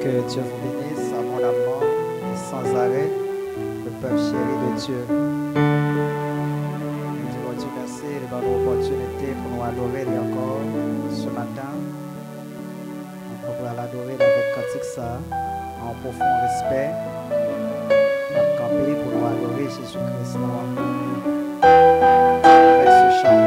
Que Dieu vous bénisse abondamment et sans arrêt, le peuple chéri de Dieu. Nous disons Dieu merci de notre opportunité pour nous adorer encore ce matin. On pourra l'adorer avec cantique ça, en profond respect, à camper pour nous adorer Jésus-Christ avec ce chant.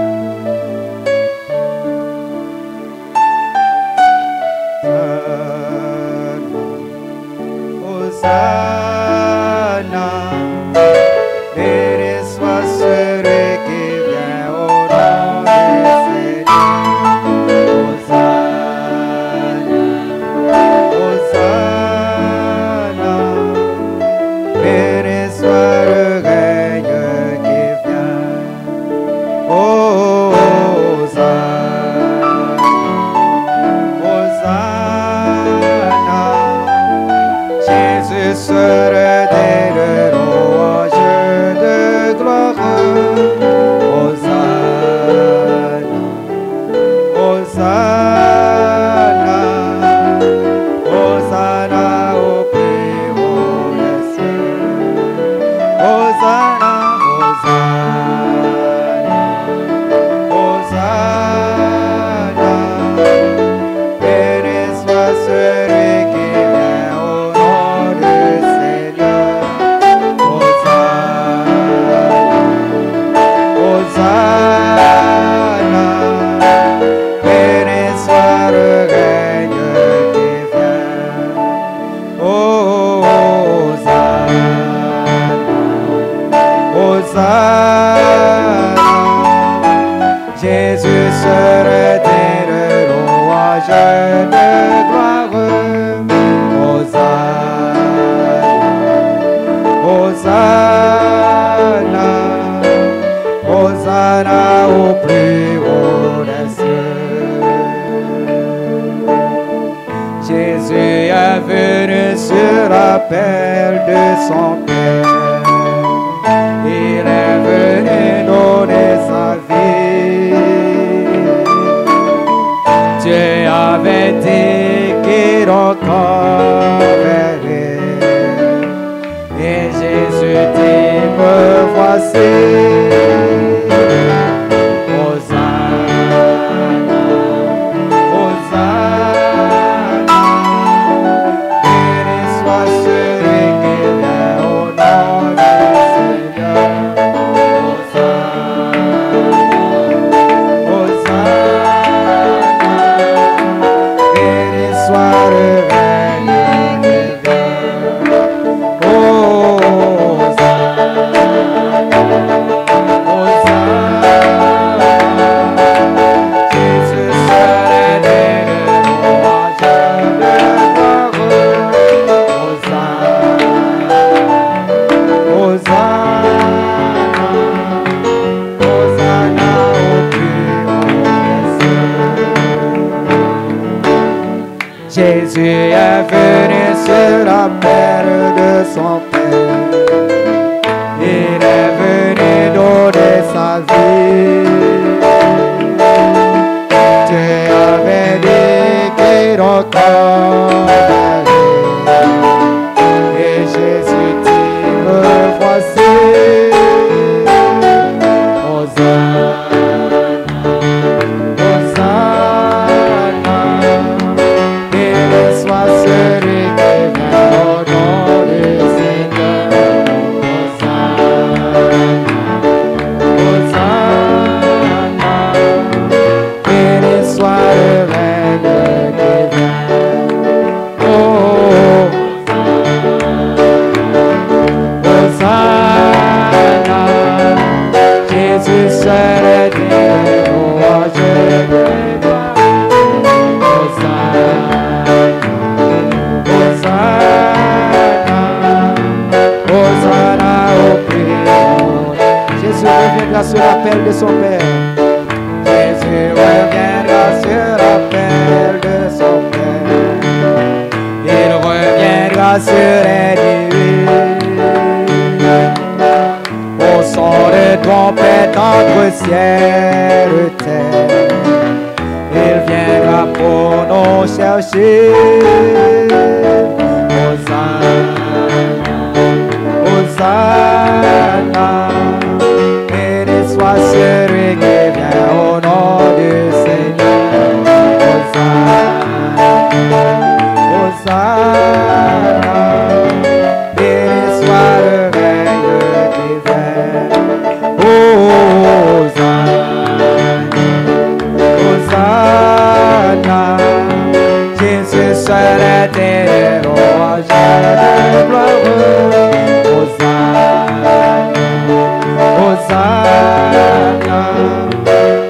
Hosanna, béni soit celui qui vient au nom du Seigneur. Hosanna, béni soit le règne qui vient. Hosanna, Jésus serait de louange de gloire. Hosanna, Hosanna, Hosanna au plus haut des cieux. Hosanna, Hosanna, Hosanna, béni soit celui qui vient au nom du Seigneur. Hosanna, béni soit le règne qui vient. Hosanna, Jésus serait digne de louange de gloire. Hosanna, Hosanna au plus haut des cieux. Jésus est venu sur l'appel de son Père. Il est venu donner sa vie. Dieu avait dit qu'il rencontrerait. Et Jésus dit, me voici. Hosanna, Hosanna, béni soit celui qui vient au nom du Seigneur. Hosanna, béni soit le règne qui vient. Jésus serait digne de louange de gloire. Hosanna, Hosanna au plus haut des cieux. Jésus est venu sur l'appel de son Père. Il est venu donner sa vie. Dieu avait dit qu'il rencontrerait. Et Jésus dit, me voici. Hosanna, Hosanna, béni soit celui qui vient au nom du Seigneur. Hosanna, béni soit le règne qui vient. Hosanna, Jésus serait digne de louange de gloire. Hosanna au plus haut. Jésus reviendra sur l'appel de son Père. Jésus reviendra sur l'appel de son Père. Il reviendra sur les nuées. Au son de trompette entre ciel et terre. Il viendra pour nous chercher. Hosanna, béni soit le règne divin. Hosanna, Jésus seul est élevé, roi de gloire. Hosanna,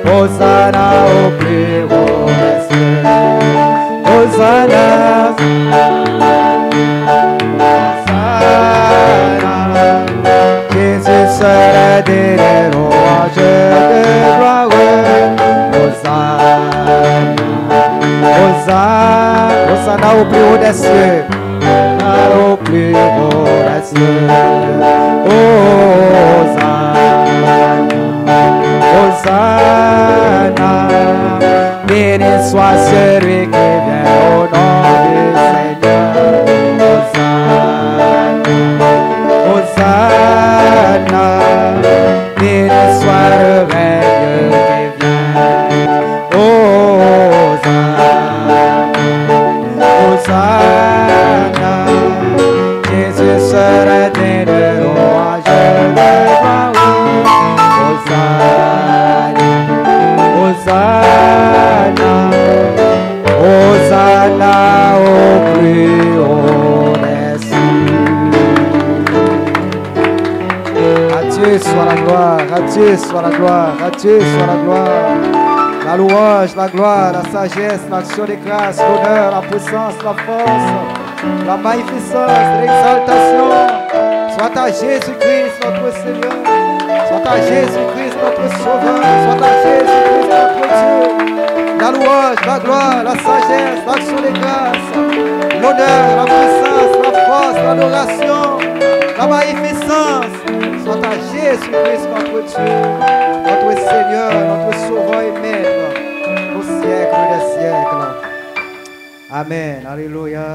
Hosanna au plus haut des cieux. Hosanna, Hosanna, Jésus seul est élevé, roi de gloire. Hosanna, Hosanna, Hosanna au plus haut des cieux. Au plus haut des cieux. Hosanna, béni soit celui qui vient au nom du Seigneur. Hosanna, béni soit le règne qui vient. Hosanna, Jésus sera digne de louange de gloire. Hosanna, Hosanna au plus haut des cieux. À Dieu soit la gloire, à Dieu soit la gloire, à Dieu soit la gloire. La louange, la gloire, la sagesse, l'action des grâces, l'honneur, la puissance, la force, la magnificence, l'exaltation. Soit à Jésus-Christ notre Seigneur, soit à Jésus-Christ notre Sauveur, soit à Jésus-Christ notre Dieu. La louange, la gloire, la sagesse, l'action des grâces, l'honneur, la puissance, la force, l'adoration, la magnificence. Soit à Jésus-Christ notre Dieu, notre Seigneur, notre Sauveur et Maître, au siècle des siècles. Amen. Alléluia.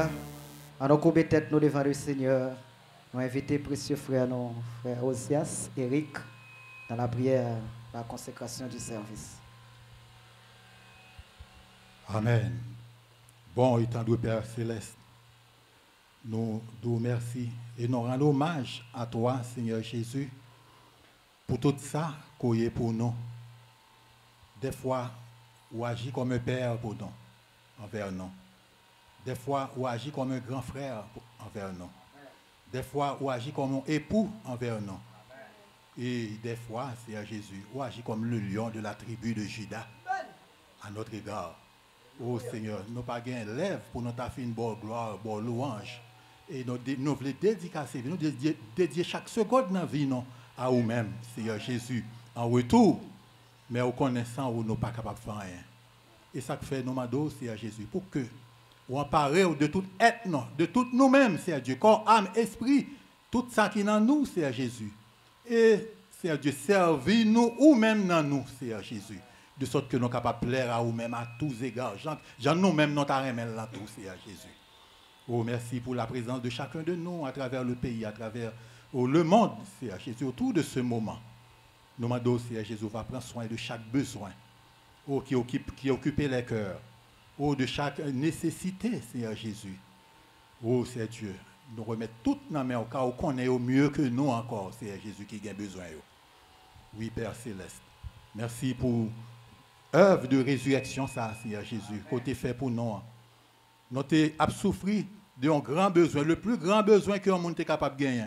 Alors, courber tête nous devant le Seigneur. Nous invitons précieux frère, nos frères Osias, Eric, dans la prière, la consécration du service. Amen. Bon, étant de Père Céleste, nous te remercions et nous rendons hommage à toi, Seigneur Jésus, pour tout ça qu'on est pour nous. Des fois, on agit comme un père pour nous, envers nous. Des fois, on agit comme un grand frère envers nous. Des fois, on agit comme un époux envers nous. Et des fois, Seigneur Jésus, on agit comme le lion de la tribu de Juda à notre égard. Oh Seigneur, nous pas gagné lèvres pour nous faire une bonne gloire, une bonne louange. Et nous voulons dédicacer, nous dédier chaque seconde dans la vie nous, à nous-mêmes, Seigneur Jésus, en retour. Mais en connaissant, nous ne sommes pas capables de faire rien. Et ça fait nous demandons, Seigneur Jésus, pour que on parle de tout être, de tout nous-mêmes, Seigneur Dieu, corps, âme, esprit, tout ça qui est dans nous, Seigneur Jésus. Et, Seigneur Dieu, servis-nous ou même dans nous, Seigneur Jésus. De sorte que nous sommes capables de plaire à nous-mêmes à tous égards. Jean nous-mêmes, nous t'arrêtons là tout, Seigneur Jésus. Oh, merci pour la présence de chacun de nous à travers le pays, à travers le monde, Seigneur Jésus, autour de ce moment. Nous demandons, Seigneur Jésus, va prendre soin de chaque besoin, oh, qui occupe les cœurs, oh, de chaque nécessité, Seigneur Jésus. Oh, Seigneur Dieu, nous remettons tout dans la main au cas où on est au mieux que nous encore, Seigneur Jésus, qui a besoin. Oui, Père Céleste, merci pour l'œuvre de résurrection, ça, Seigneur Jésus, côté fait pour nous. Nous avons souffert d'un grand besoin, le plus grand besoin que le monde est capable de gagner.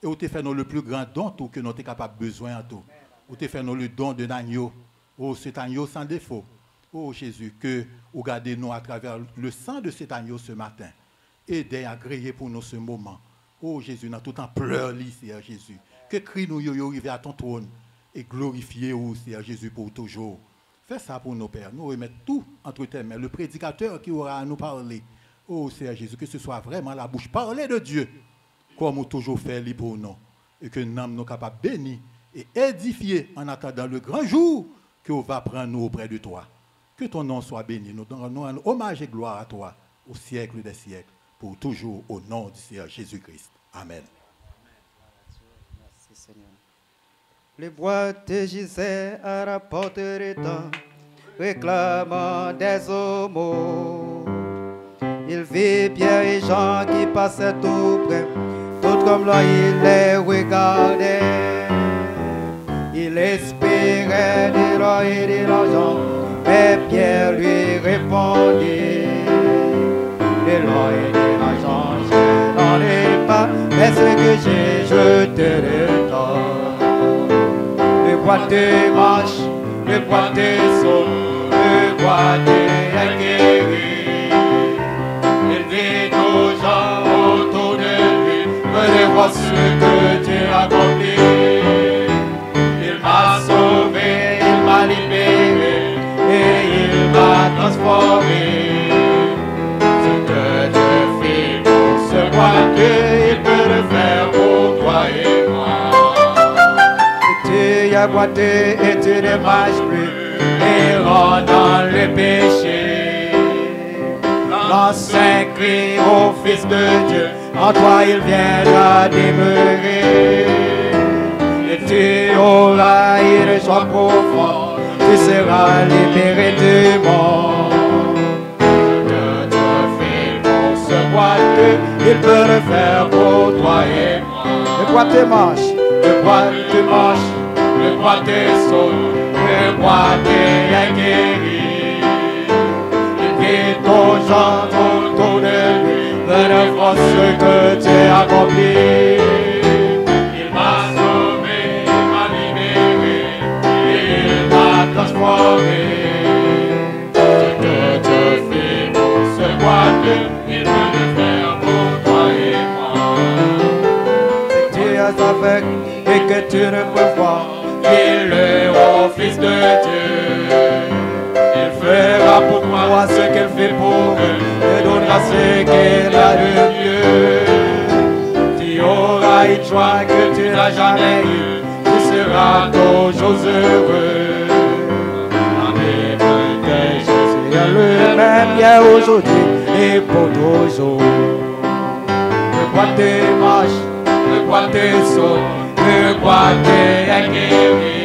Et vous avez fait nous le plus grand don que nous sommes capables de besoin. Vous avez fait nous le don de l'agneau. Oh, cet agneau sans défaut. Oh Jésus, que vous gardez nous à travers le sang de cet agneau ce matin. Aidez à agréer pour nous ce moment. Oh Jésus, nous tout en pleurs, Seigneur Jésus. Que crie nous arriver à ton trône et glorifier vous, Seigneur Jésus, pour toujours. Fais ça pour nos pères. Nous remettons tout entre tes mains. Le prédicateur qui aura à nous parler. Oh Seigneur Jésus, que ce soit vraiment la bouche. Parler de Dieu, comme nous toujours fait pour nous. Et que nous sommes capables de bénir et édifier en attendant le grand jour que va prendre nous auprès de toi. Que ton nom soit béni. Nous donnons un hommage et gloire à toi au siècle des siècles. Pour toujours au nom du Seigneur Jésus-Christ. Amen. Merci Seigneur. Les boîtes gisaient à la porte des temps, réclamant des homos. Il vit Pierre et Jean qui passaient tout près. Tout comme là, il les regardait. Il espérait de l'or et de l'argent, mais Pierre lui répondit: de l'or et de l'argent, je n'en ai pas, mais ce que j'ai, je te le donne. Le boiteux marche, le boiteux saute, le boiteux est guéri. Il vit aux gens autour de lui, venez voir ce que Dieu a accompli. Il m'a sauvé, il m'a libéré, et il m'a transformé. Ce que Dieu fait pour ce boiteux, il peut le faire pour toi et moi. Tu es boiteux et tu ne marches plus, et rentre dans le péché. L'ancien crie au Fils de Dieu, en toi il viendra demeurer. Et tu auras une joie profonde, tu seras libéré du monde. Ce que Dieu fait pour ce boiteux, il peut le faire pour toi et moi. Le boiteux marche, le boiteux marche, le boiteux saute, le boiteux est guéri. Il vit aux gens autour de lui, venez voir ce que Dieu a accompli. Il m'a sauvé, il m'a libéré, il m'a transformé. Ce que Dieu fait pour ce boiteux, il peut le faire pour toi et moi. Si tu es aveugle et que tu ne peux voir, dis-le au Fils de Dieu. Il fera pour moi ce qu'elle fait pour eux, et donnera ce qu'elle a de mieux. Tu auras une joie que tu n'as jamais eue, tu seras toujours heureux. Amen, Jésus est le même hier, aujourd'hui et pour toujours. Le boiteux marche, le boiteux saute, le boiteux est guéri.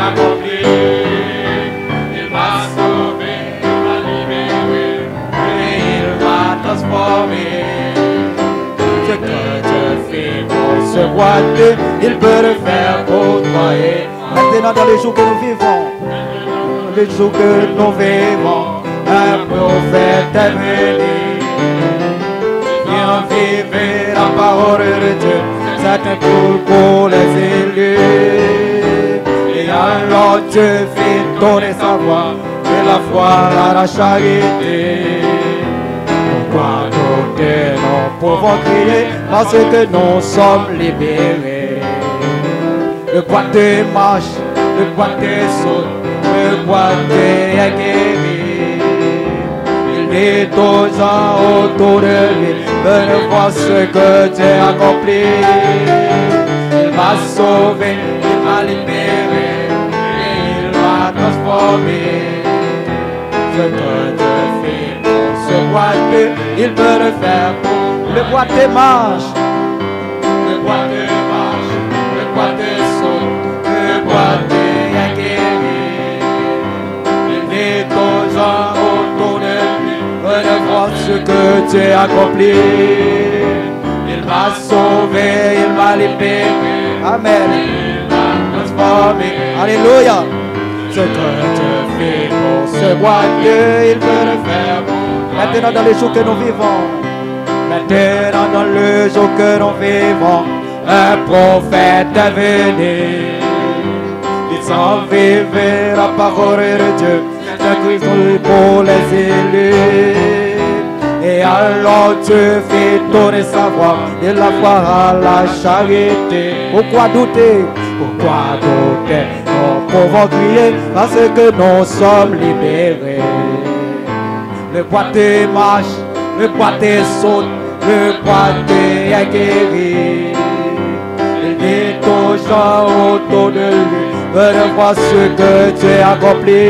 Accompli. Il m'a sauvé, il m'a libéré, et il m'a transformé. Ce que Dieu fait pour ce boiteux, il peut le faire pour toi et moi. Maintenant dans les jours que nous vivons, les jours que nous vivons, un prophète est venu. Viens vivre la parole de Dieu, c'est un tour pour les élus. Et alors Dieu fait donner sa voix, et la foi à la charité. Pourquoi nous pouvons crier, parce que nous sommes libérés. Le boiteux marche, le boiteux saute, le boiteux est guéri. Il dit aux gens autour de lui, venez voir ce que Dieu a accompli. Il m'a sauvé, il m'a libéré, transformé. Ce que Dieu fait pour ce boiteux, il peut le faire pour le boiteux marche. Le boiteux marche, le boiteux saute, le boiteux est guéri. Il dit aux gens autour de lui, venez voir ce que Dieu a accompli. Il m'a sauvé, il m'a libéré. Amen. Il m'a transformé. Alléluia. Ce que Dieu fait pour ce boiteux, il peut le faire pour toi. Maintenant dans les jours que nous vivons, maintenant dans le jour que nous vivons, un prophète est venu. Il s'en vivait la parole de Dieu, c'est Christ pour les élus. Et alors Dieu fait donner sa voix, et la foi à la charité. Pourquoi douter? Pourquoi douter? Nous pouvons crier parce que nous sommes libérés. Le boiteux marche, le boiteux saute, le boiteux est guéri. Il dit aux gens autour de lui, venez voir ce que Dieu a accompli.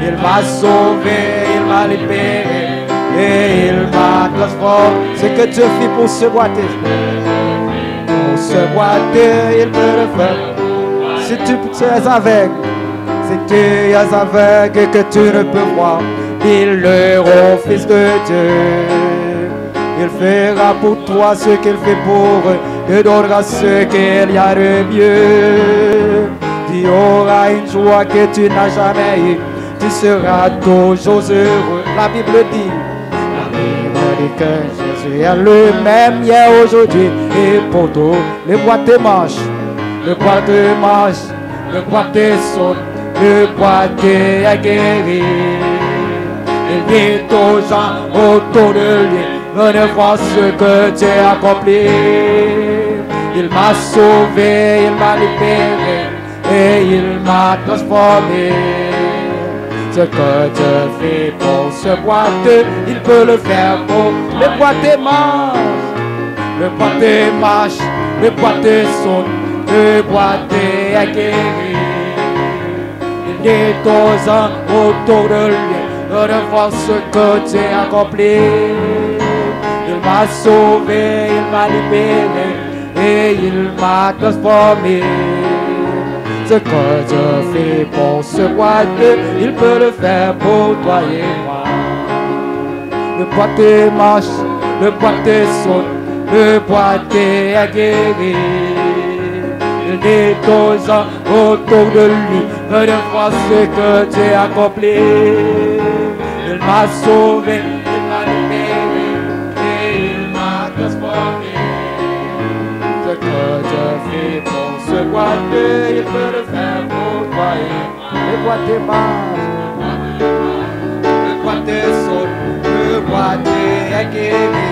Il m'a sauvé, il m'a libéré, et il m'a transformé. Ce que Dieu fait pour ce boiteux, pour ce boiteux, il peut le faire. Si tu es aveugle, Si tu es aveugle et que tu ne peux voir, dis-le au Fils de Dieu. Il fera pour toi ce qu'il fait pour eux, te donnera ce qu'il y a de mieux. Tu auras une joie que tu n'as jamais eue, tu seras toujours heureux. La Bible dit que Jésus est le même hier, aujourd'hui et pour tout. Le bois te mange, le bois te mange, le bois te saute, le bois te guéri. Il dit aux gens autour de lui, venez voir ce que tu as accompli. Il m'a sauvé, il m'a libéré et il m'a transformé. Ce que Dieu fait pour ce boiteux, il peut le faire pour le boiteux mange, le boiteux marche, le boiteux saute, le boiteux est guéri. Il dit aux gens autour de lui, de voir ce que tu as accompli. Il m'a sauvé, il m'a libéré et il m'a transformé. Ce que Dieu fait pour ce boiteux, il peut le faire pour toi et moi. Le boiteux marche, le boiteux saute, le boiteux est guéri. Il dit aux gens autour de lui, venez voir ce que tu as accompli. Il m'a sauvé, il m'a libéré et il m'a transformé. Ce que Dieu fait pour ce boiteux, il peut le faire pour toi et moi. Le boiteux marche, le boiteux saute, le boiteux est guéri.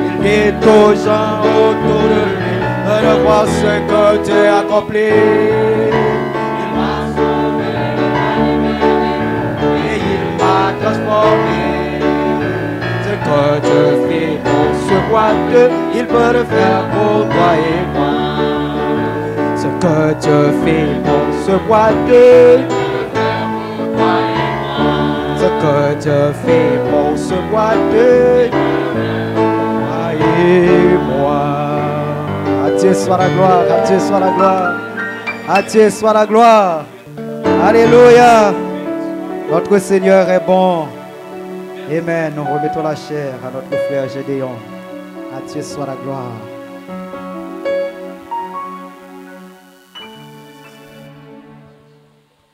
Il dit aux gens autour de lui, venez voir ce que tu as accompli. Il m'a sauvé, il m'a libéré et il m'a transformé. Ce que Dieu fait pour ce boiteux, il peut le faire pour toi et moi. Ce que Dieu fait pour ce boiteux, il peut le faire pour toi et moi. Ce que Dieu fait pour ce boiteux, il peut le faire pour toi et moi. À Dieu soit la gloire, à Dieu soit la gloire, à Dieu soit la gloire. Alléluia. Notre Seigneur est bon. Amen. Nous remettons la chair à notre frère Gédéon. À Dieu soit la gloire.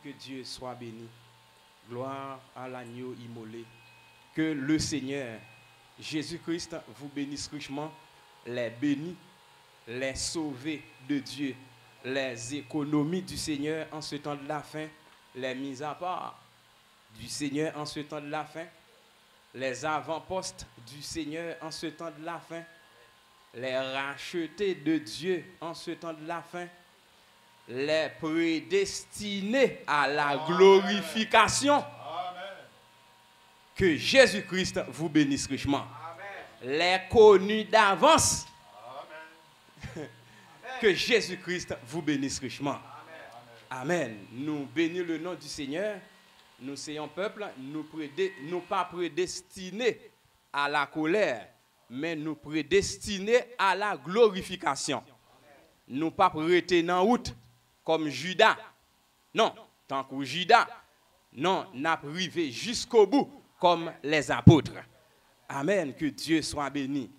Que Dieu soit béni. Gloire à l'agneau immolé. Que le Seigneur Jésus-Christ vous bénisse richement, les bénis, les sauvés de Dieu, les économies du Seigneur en ce temps de la fin, les mises à part du Seigneur en ce temps de la fin, les avant-postes du Seigneur en ce temps de la fin, les rachetés de Dieu en ce temps de la fin, les prédestinés à la glorification. Amen. Que Jésus-Christ vous bénisse richement. Amen. Les connus d'avance. Que Jésus-Christ vous bénisse richement. Amen. Amen. Nous bénissons le nom du Seigneur. Nous sommes un peuple, nous pas prédestinés à la colère, mais nous prédestinés à la glorification. Nous pas prêtés en route comme Judas. Non, tant que Judas, non, n'a privé jusqu'au bout comme les apôtres. Amen, que Dieu soit béni.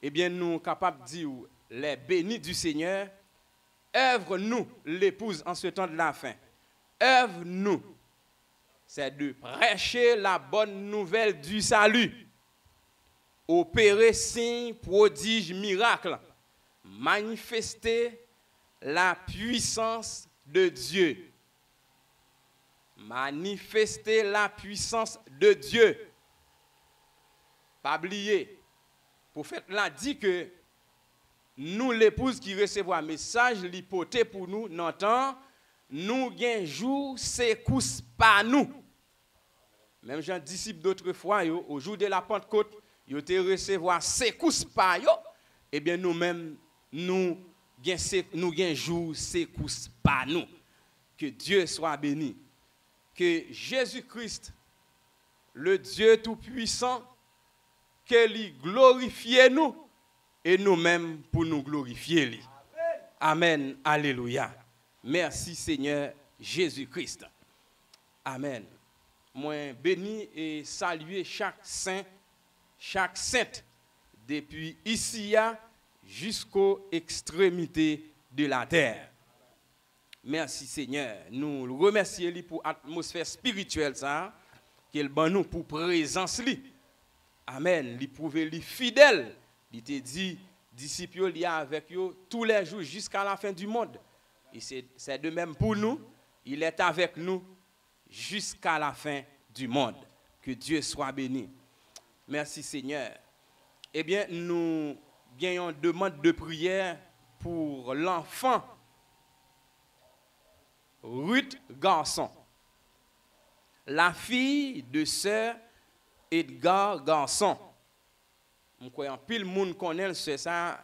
Eh bien, nous sommes capables de dire, les bénis du Seigneur, œuvre-nous l'épouse en ce temps de la fin. Œuvre-nous. C'est de prêcher la bonne nouvelle du salut, opérer signes, prodiges, miracles, manifester la puissance de Dieu. Manifester la puissance de Dieu. Pas oublier, le prophète l'a dit que nous, l'épouse qui recevons un message, l'hypothèse pour nous, n'entend, nous gain jour, secousse pas nous. Même Jean disciple d'autrefois, au jour de la Pentecôte, ils ont recevoir secousse pas yo. Eh bien nous-mêmes, nous gain jour, secousse pas nous. Que Dieu soit béni. Que Jésus-Christ, le Dieu Tout-Puissant, que lui glorifie nous et nous-mêmes pour nous glorifier lui. Amen. Alléluia. Merci Seigneur Jésus-Christ. Amen. Moi béni et saluer chaque saint, chaque sainte, depuis ici jusqu'aux extrémités de la terre. Merci Seigneur. Nous remercions pour l'atmosphère spirituelle ça, qu'il ban nous pour présence li. Amen. Li prouve li fidèle. Il te dit disciples li avec eux tous les jours jusqu'à la fin du monde. Et c'est de même pour nous. Il est avec nous jusqu'à la fin du monde. Que Dieu soit béni. Merci Seigneur. Eh bien, nous gagnons une demande de prière pour l'enfant Ruth Garçon, la fille de sœur Edgar Garçon. Je crois en pile monde connaît c'est ça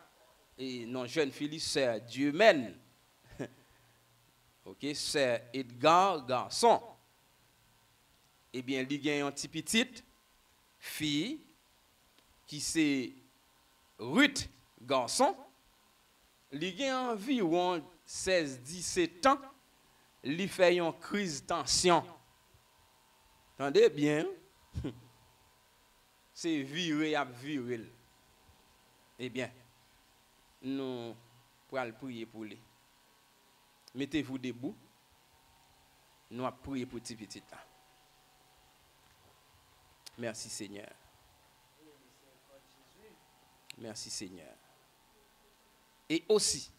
et non jeune fille sœur Dieu mène. OK, c'est Edgar Garçon. Eh bien, il y a une petite fille qui c'est Ruth Garçon. Il y a environ 16-17 ans. Il fait une crise de tension. Entendez bien? C'est viré à viré. Eh bien, nous allons prier pour lui. Mettez-vous debout. Nous allons prier pour petit petit là. Merci Seigneur. Merci Seigneur. Et aussi,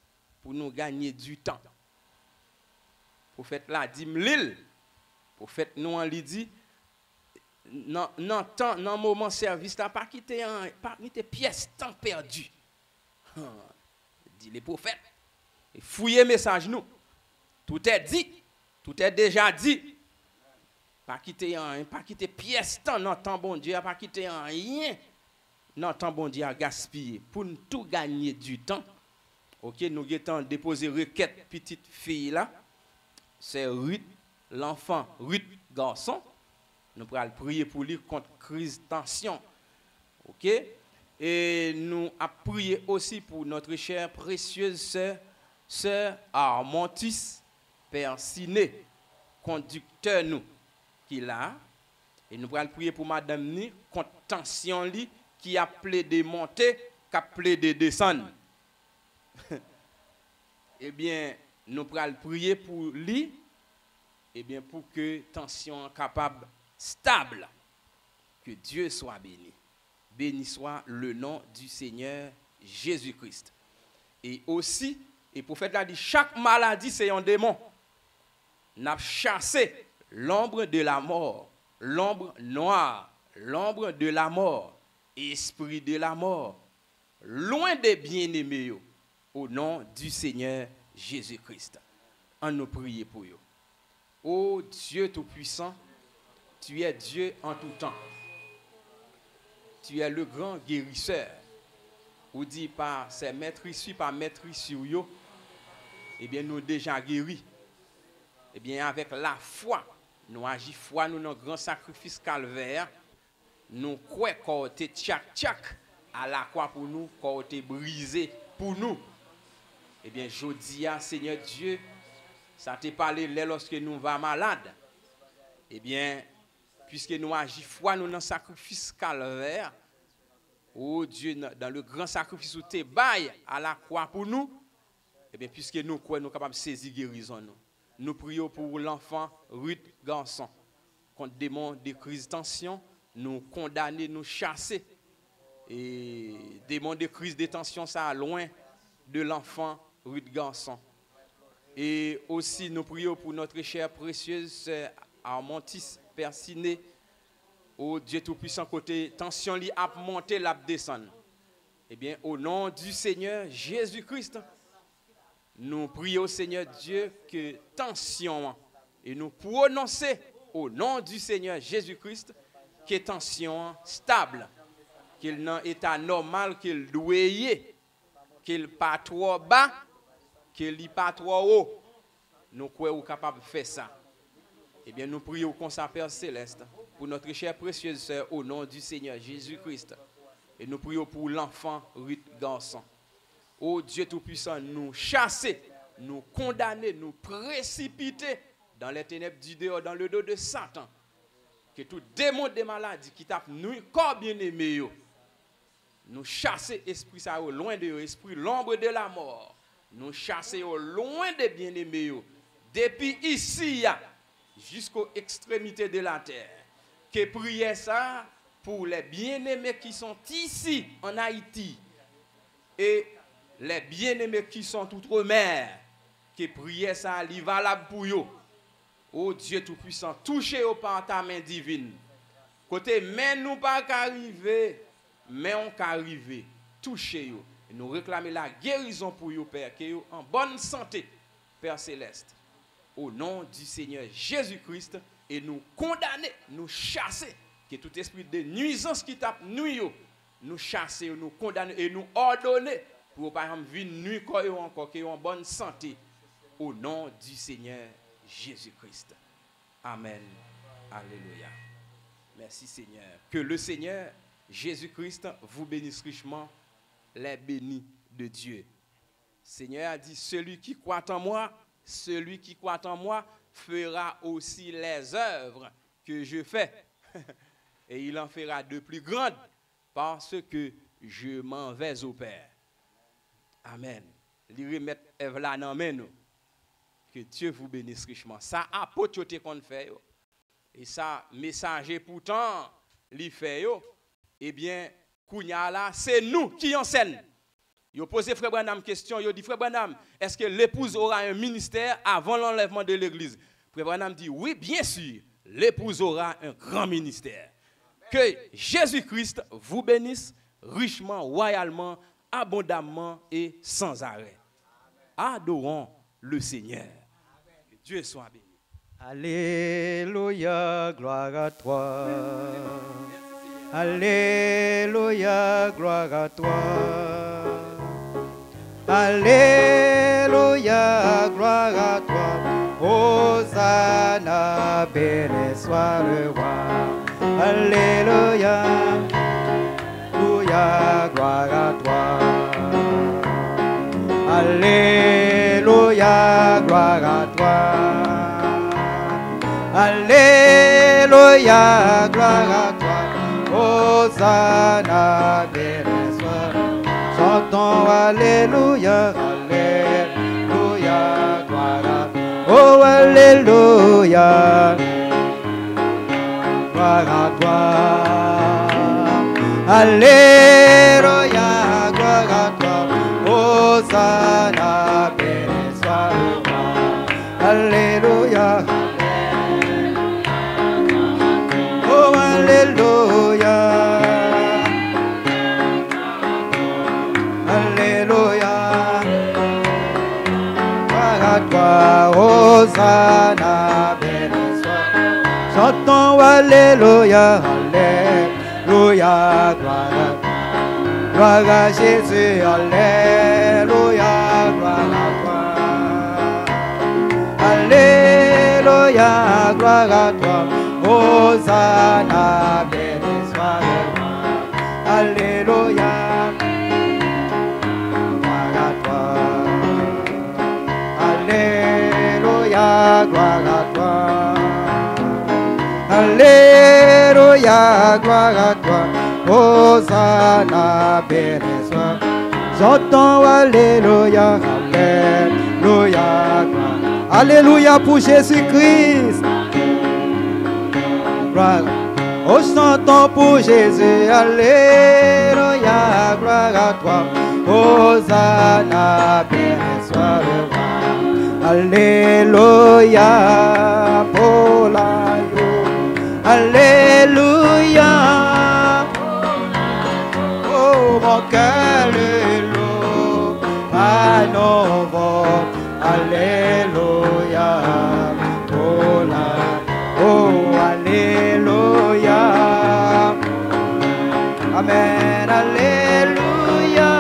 pour nous gagner du temps. Prophète là dit m'lil. Prophète nous en lui dit non moment service là pas quitter pièce temps perdu. Dit les prophètes. Et fouillez message nous. Tout est dit, tout est déjà dit. Pas quitter pièce temps non temps bon Dieu, pas quitter rien. Non temps bon Dieu à gaspiller pour nous tout gagner du temps. OK, nous avons déposé requête petite fille là. C'est Ruth, l'enfant Ruth Garçon. Nous allons prier pour lui contre crise de tension. OK? Et nous allons prier aussi pour notre chère précieuse sœur Armontis Persiné, conducteur nous qui là. Et nous allons prier pour madame ni contre tension li qui a plaidé monter, qui a plaidé descendre. Eh bien, nous allons prier pour lui, eh bien, pour que tension capable stable. Que Dieu soit béni. Béni soit le nom du Seigneur Jésus-Christ. Et aussi, et prophète a dit, chaque maladie c'est un démon. N'a chassé l'ombre de la mort, l'ombre noire, l'ombre de la mort, esprit de la mort, loin des bien-aimés, au nom du Seigneur Jésus-Christ. En nous prier pour eux. Ô Dieu Tout-Puissant, tu es Dieu en tout temps. Tu es le grand guérisseur. Ou dit par ses maîtres ici, par maîtres ici, eh bien nous déjà guéris. Eh bien avec la foi, nous agissons foi, nous dans grand sacrifice calvaire. Nous croyons qu'on était tchak à la croix pour nous, qu'on était brisé pour nous. Eh bien, je dis à Seigneur Dieu, ça t'est parlé lorsque nous va malade. Eh bien, puisque nous agissons foi, nous dans le sacrifice calvaire, oh Dieu, dans le grand sacrifice où tu bailles à la croix pour nous, eh bien, puisque nous croyons, nous sommes capables de saisir guérison. Nous prions pour l'enfant Ruth Garçon, contre démons de crise de tension, nous condamner, nous chasser. Et démons de crise de tension, ça loin de l'enfant Ruth Garçon. Et aussi, nous prions pour notre chère précieuse Armontis Persiné. Oh Dieu Tout-Puissant, côté tension li a monté, la descendre. Eh bien, au nom du Seigneur Jésus-Christ, nous prions Seigneur Dieu que tension, et nous prononçons au nom du Seigneur Jésus-Christ, que tension stable, qu'il n'a état normal, qu'il doit, qu'il pas trop bas, qu'il n'est pas trop haut. Nous croyons capables de faire ça. Eh bien, nous prions comme ça, Père Céleste, pour notre chère précieuse sœur, au nom du Seigneur Jésus-Christ. Et nous prions pour l'enfant Ruth Garçon. Ô Dieu Tout-Puissant, nous chasser, nous condamner, nous précipiter dans les ténèbres du dehors, dans le dos de Satan, que tout démon de maladie qui tape nous, corps bien-aimé, nous chasser esprit ça loin de eux, esprit l'ombre de la mort. Nous chasser loin des bien-aimés, depuis ici jusqu'aux extrémités de la terre. Que prier ça pour les bien-aimés qui sont ici en Haïti et les bien-aimés qui sont outre-mer. Que prier ça, il valable pour eux. Oh Dieu Tout-Puissant, touchez au par ta main divine. Côté, mais nous pas qu'arriver, mais on qu'arriver. Touchez-vous. Nous réclamer la guérison pour vous, Père, que vous en bonne santé, Père Céleste. Au nom du Seigneur Jésus-Christ, et nous condamner, nous chasser, que tout esprit de nuisance qui tape nous chasser, nous condamner et nous ordonner pour par exemple vivre nuit encore, que vous en bonne santé. Au nom du Seigneur Jésus-Christ. Amen. Alléluia. Merci Seigneur. Que le Seigneur Jésus-Christ vous bénisse richement. Les bénis de Dieu. Seigneur a dit, celui qui croit en moi fera aussi les œuvres que je fais. Et il en fera de plus grandes parce que je m'en vais au Père. Amen. Lui remettre Evla dans nous. Que Dieu vous bénisse richement. Ça apôtre qu'on fait. Et ça, messager pourtant, li fait. Eh bien, Kounya là, c'est nous qui enseignons. Yo posé Frère Branham question, yo dit Frère Branham, est-ce que l'épouse aura un ministère avant l'enlèvement de l'église? Frère Branham dit oui, bien sûr, l'épouse aura un grand ministère. Que Jésus-Christ vous bénisse richement, royalement, abondamment et sans arrêt. Adorons le Seigneur. Que Dieu soit béni. Alléluia, gloire à toi. Alléluia, gloire à toi. Alléluia, gloire à toi. Hosanna, béni soit le roi. Alléluia, alléluia, gloire à toi. Alléluia, gloire à toi. Alléluia, gloire à toi. Hosanna, béni soit. Chantons Alléluia, Alléluia, gloire à toi. Oh, Alléluia, gloire à toi. Alléluia, gloire à toi. Hosanna, béni soit le roi. Alléluia. Oh, Alléluia. Alléluia. Gloire à toi, Hosanna, béni soit. Chantons Alléluia, Alléluia, gloire à toi. Gloire à Jésus, Alléluia, gloire à toi. Alléluia, gloire à toi. Hosanna, béni soit le roi. Alléluia, gloire à toi. Alléluia, gloire à toi. Alléluia, gloire à toi. Hosanna, béni soit. J'entends Alléluia, Alléluia, gloire. Alléluia pour Jésus-Christ. Oh, chantons pour Jésus, Alléluia, gloire à toi. Hosanna, béni soit le roi. Alléluia, pour l'agneau. Alléluia, oh mon cœur est lourd, à nouveau. Alléluia, pour l'agneau. Oh, Alléluia. Amen, Alléluia.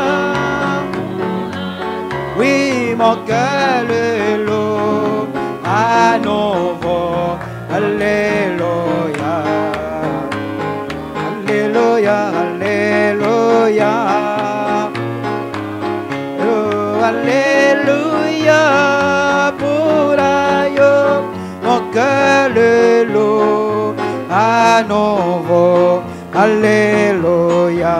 Oui, mon cœur est lourd, à nouveau. Alléluia. Alléluia, Alléluia. Oh, Alléluia, pour l'agneau. Mon Alléluia, nouveau, Alléluia,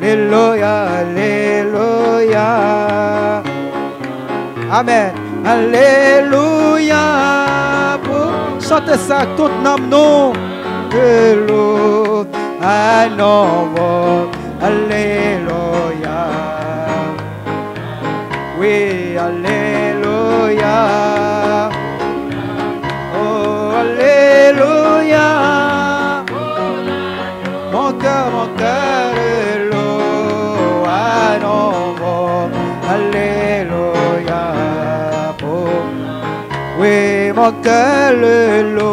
Alléluia, Alléluia. Amen. Alléluia. Chantez ça tout nom nous. Alléluia, nouveau, Alléluia. Oui, Alléluia. Oh, Alléluia. Mon cœur, Alléluia, nouveau, Alléluia. Oui, mon cœur, Alléluia,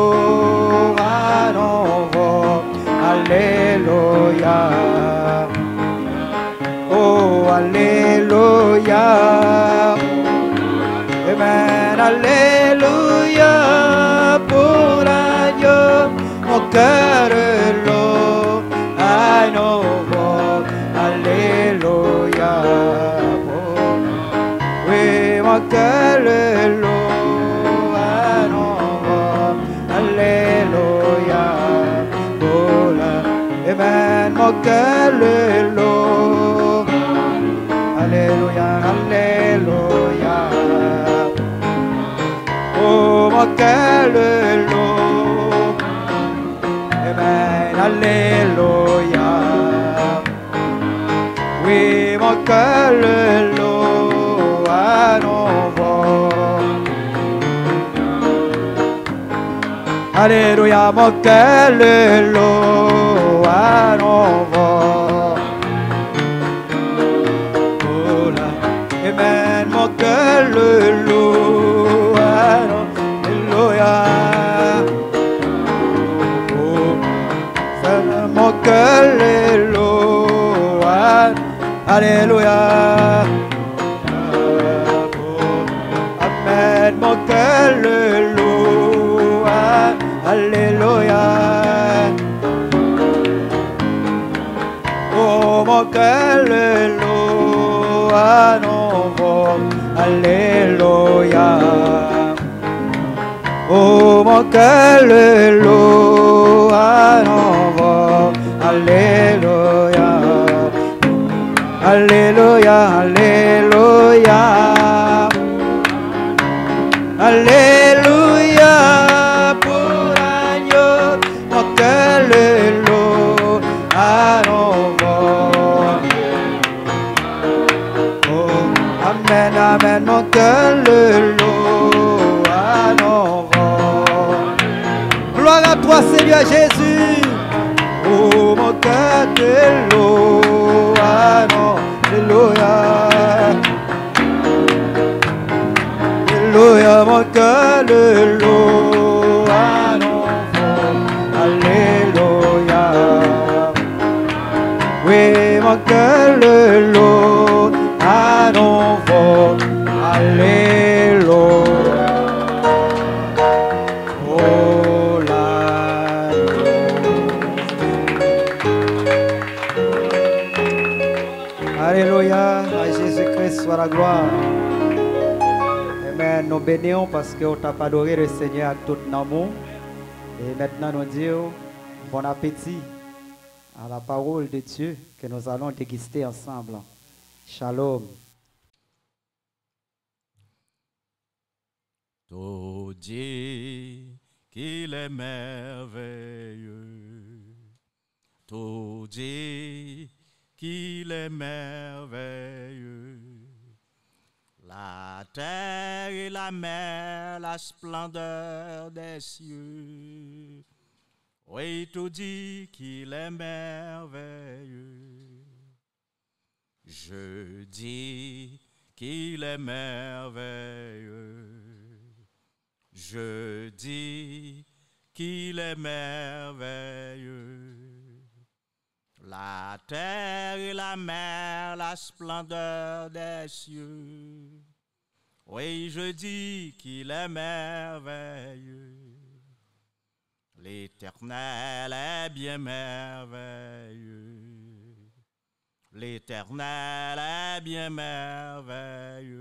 nouveau, Alléluia. Oh, Alléluia. Amen, Alléluia. Pour l'agneau, mon cœur est lourd, à nouveau, Alléluia. Oui, mon cœur est lourd, à nouveau, Alléluia. Amen, mon cœur est lourd. Alléluia, Alléluia. Oh, mon cœur est lourd. Amen, Alléluia. Oui, mon cœur est lourd, à nouveau. Alléluia, mon cœur est lourd, à nouveau. Amen, mon cœur est lourd, Alléluia. Mon cœur est lourd, Alléluia. Amen, mon cœur est lourd, Alléluia. Oh, mon cœur est lourd, à nouveau, Alléluia. Oh, mon cœur est lourd, à nouveau, Alléluia. Alléluia, Alléluia. Alléluia, pour l'agneau, mon cœur est lourd, à nouveau. Oh, amen, amen, mon cœur est lourd, à nouveau. Gloire à toi, Seigneur Jésus. Oh, mon cœur est lourd, à nouveau. Alléluia. Alléluia, mon cœur est lourd, à nouveau. Alléluia. Oui, mon cœur est lourd, à nouveau. Alléluia. Oh, la Alléluia, à Jésus-Christ soit la gloire. Amen, nous bénissons parce que nous avons adoré le Seigneur avec tout l'amour. Et maintenant nous disons bon appétit à la parole de Dieu que nous allons déguster ensemble. Shalom. Ton Dieu, qu'il est merveilleux. Ton Dieu, qu'il est merveilleux. La terre et la mer, la splendeur des cieux. Oui, tout dit qu'il est merveilleux. Je dis qu'il est merveilleux. Je dis qu'il est merveilleux. La terre et la mer, la splendeur des cieux. Oui, je dis qu'il est merveilleux. L'Éternel est bien merveilleux. L'Éternel est bien merveilleux.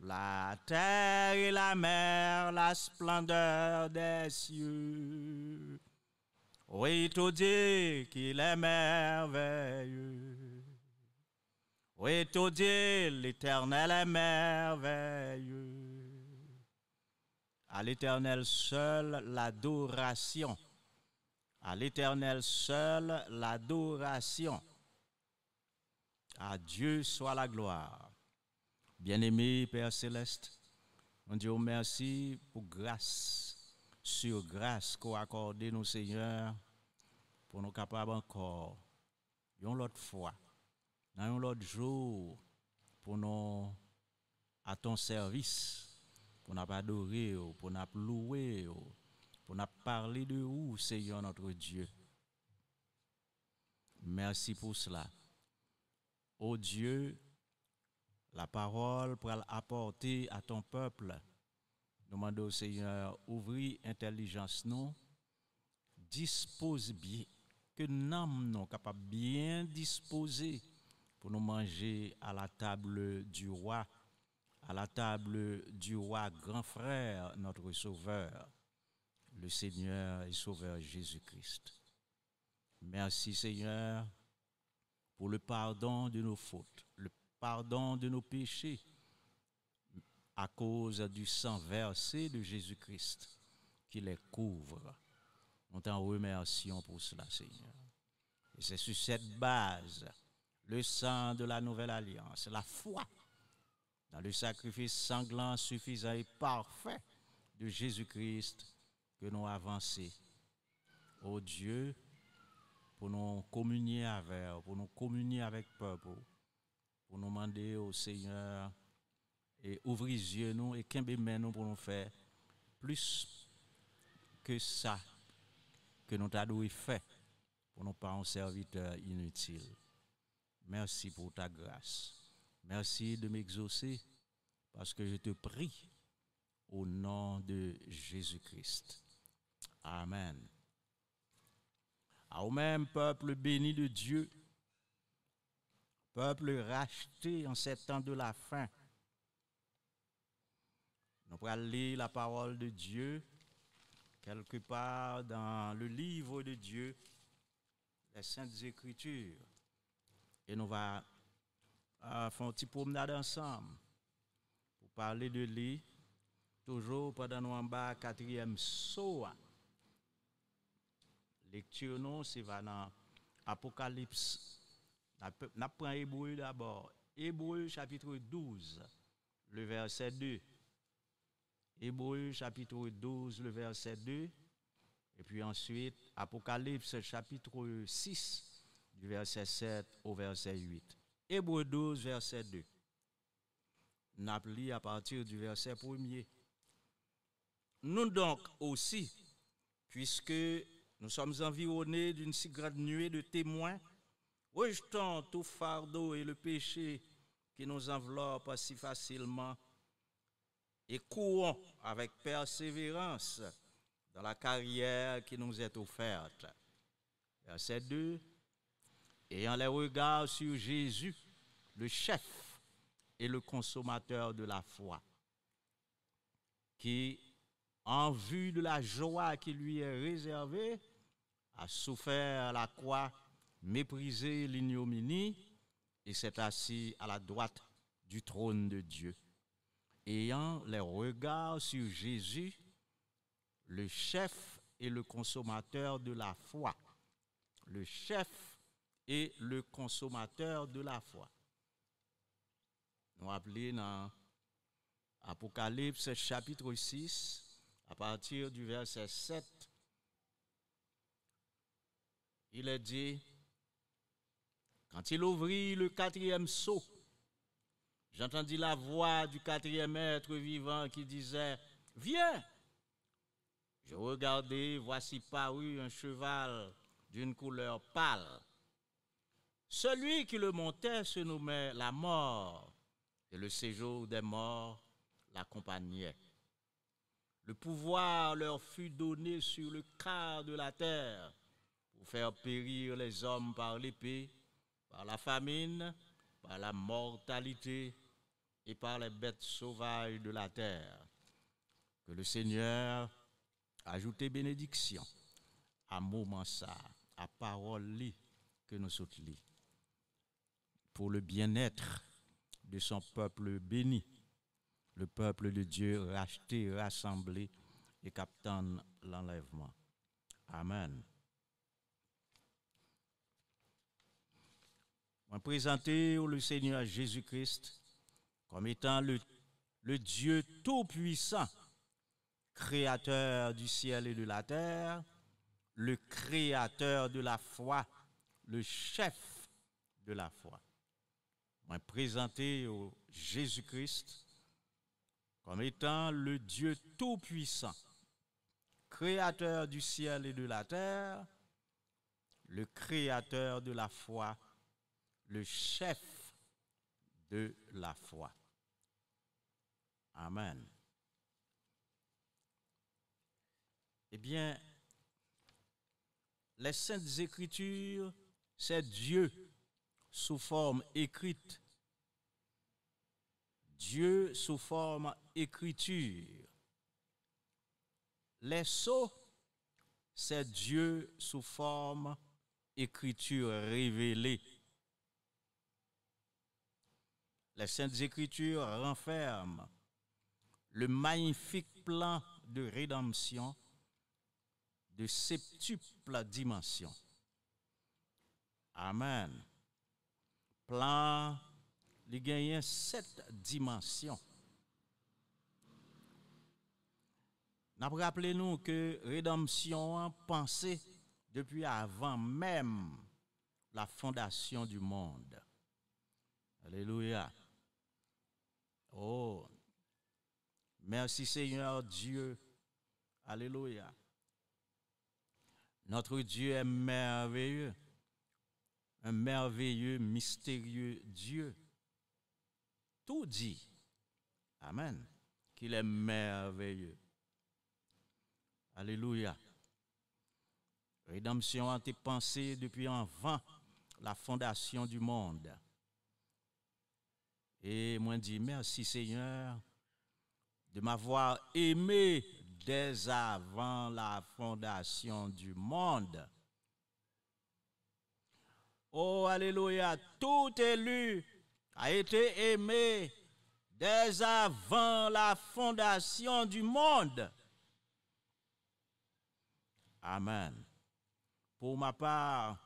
La terre et la mer, la splendeur des cieux. Oui, tout Dieu qu'il est merveilleux. Oui, tout Dieu, l'Éternel est merveilleux. À l'Éternel seul l'adoration. À l'Éternel seul l'adoration. À Dieu soit la gloire. Bien-aimé Père Céleste, on dit merci pour grâce sur grâce qu'on a accordé nous Seigneur pour nous capables encore une autre fois, dans un autre jour, pour nous à ton service, pour nous adorer, pour nous louer, pour nous parler de vous, Seigneur notre Dieu. Merci pour cela. Ô Dieu, la parole pour apporter à ton peuple. Nous demandons au Seigneur, ouvrir intelligence nous, dispose bien, que nous sommes capables bien disposer pour nous manger à la table du roi, à la table du roi grand frère, notre sauveur, le Seigneur et sauveur Jésus-Christ. Merci Seigneur pour le pardon de nos fautes, le pardon de nos péchés, à cause du sang versé de Jésus-Christ qui les couvre. Nous t'en remercions pour cela, Seigneur. Et c'est sur cette base, le sang de la nouvelle alliance, la foi dans le sacrifice sanglant, suffisant et parfait de Jésus-Christ que nous avançons. Ô Dieu, pour nous communier avec, pour nous communier avec le peuple, pour nous demander au Seigneur et ouvrir les yeux nous et qu'un nous pour nous faire plus que ça que nous t'avons fait pour nous pas un serviteur inutile. Merci pour ta grâce. Merci de m'exaucer parce que je te prie au nom de Jésus-Christ. Amen. Au même peuple béni de Dieu, peuple racheté en ces temps de la fin, nous allons lire la parole de Dieu quelque part dans le livre de Dieu, les Saintes Écritures. Et nous allons faire un petit promenade ensemble pour parler de lui, toujours pendant nous en bas, 4e Soa. Lecture, non, c'est dans Apocalypse. Nous prenons Hébreu d'abord. Hébreu chapitre 12, le verset 2. Hébreu chapitre 12, le verset 2. Et puis ensuite, Apocalypse chapitre 6, du verset 7 au verset 8. Hébreu 12, verset 2. Nous appelons à partir du verset 1er. Nous donc aussi, puisque nous sommes environnés d'une si grande nuée de témoins, rejetons tout fardeau et le péché qui nous enveloppe si facilement et courons avec persévérance dans la carrière qui nous est offerte. Verset 2. Ayant les regards sur Jésus, le chef et le consommateur de la foi, qui, en vue de la joie qui lui est réservée, a souffert la croix, méprisé l'ignominie et s'est assis à la droite du trône de Dieu. Ayant les regards sur Jésus, le chef et le consommateur de la foi. Le chef et le consommateur de la foi. Nous appelons dans Apocalypse chapitre 6, à partir du verset 7, il est dit, quand il ouvrit le 4e sceau, j'entendis la voix du 4e être vivant qui disait, viens. Je regardai, voici parut un cheval d'une couleur pâle. Celui qui le montait se nommait la mort, et le séjour des morts l'accompagnait. Le pouvoir leur fut donné sur le quart de la terre pour faire périr les hommes par l'épée, par la famine, par la mortalité et par les bêtes sauvages de la terre. Que le Seigneur ajoute bénédiction à moment ça, à parole li que nous sommes li, pour le bien-être de son peuple béni, le peuple de Dieu racheté, rassemblé et captant l'enlèvement. Amen. Je présenter le Seigneur Jésus-Christ comme étant le Dieu tout-puissant, créateur du ciel et de la terre, le créateur de la foi, le chef de la foi. Je présenter au Jésus-Christ comme étant le Dieu tout-puissant, créateur du ciel et de la terre, le créateur de la foi, le chef de la foi. Amen. Eh bien, les Saintes Écritures, c'est Dieu sous forme écrite. Dieu sous forme écriture. Les sceaux, c'est Dieu sous forme écriture révélée. Les Saintes Écritures renferment le magnifique plan de rédemption de septuples dimensions. Amen. Plan, il gagne 7 dimensions. Nous rappelons que rédemption pensée depuis avant même la fondation du monde. Alléluia. Oh, merci Seigneur Dieu. Alléluia. Notre Dieu est merveilleux, un merveilleux, mystérieux Dieu. Tout dit, amen, qu'il est merveilleux. Alléluia. Rédemption a été pensée depuis avant la fondation du monde. Et moi dis merci Seigneur de m'avoir aimé dès avant la fondation du monde. Oh, alléluia, tout élu a été aimé dès avant la fondation du monde. Amen. Pour ma part,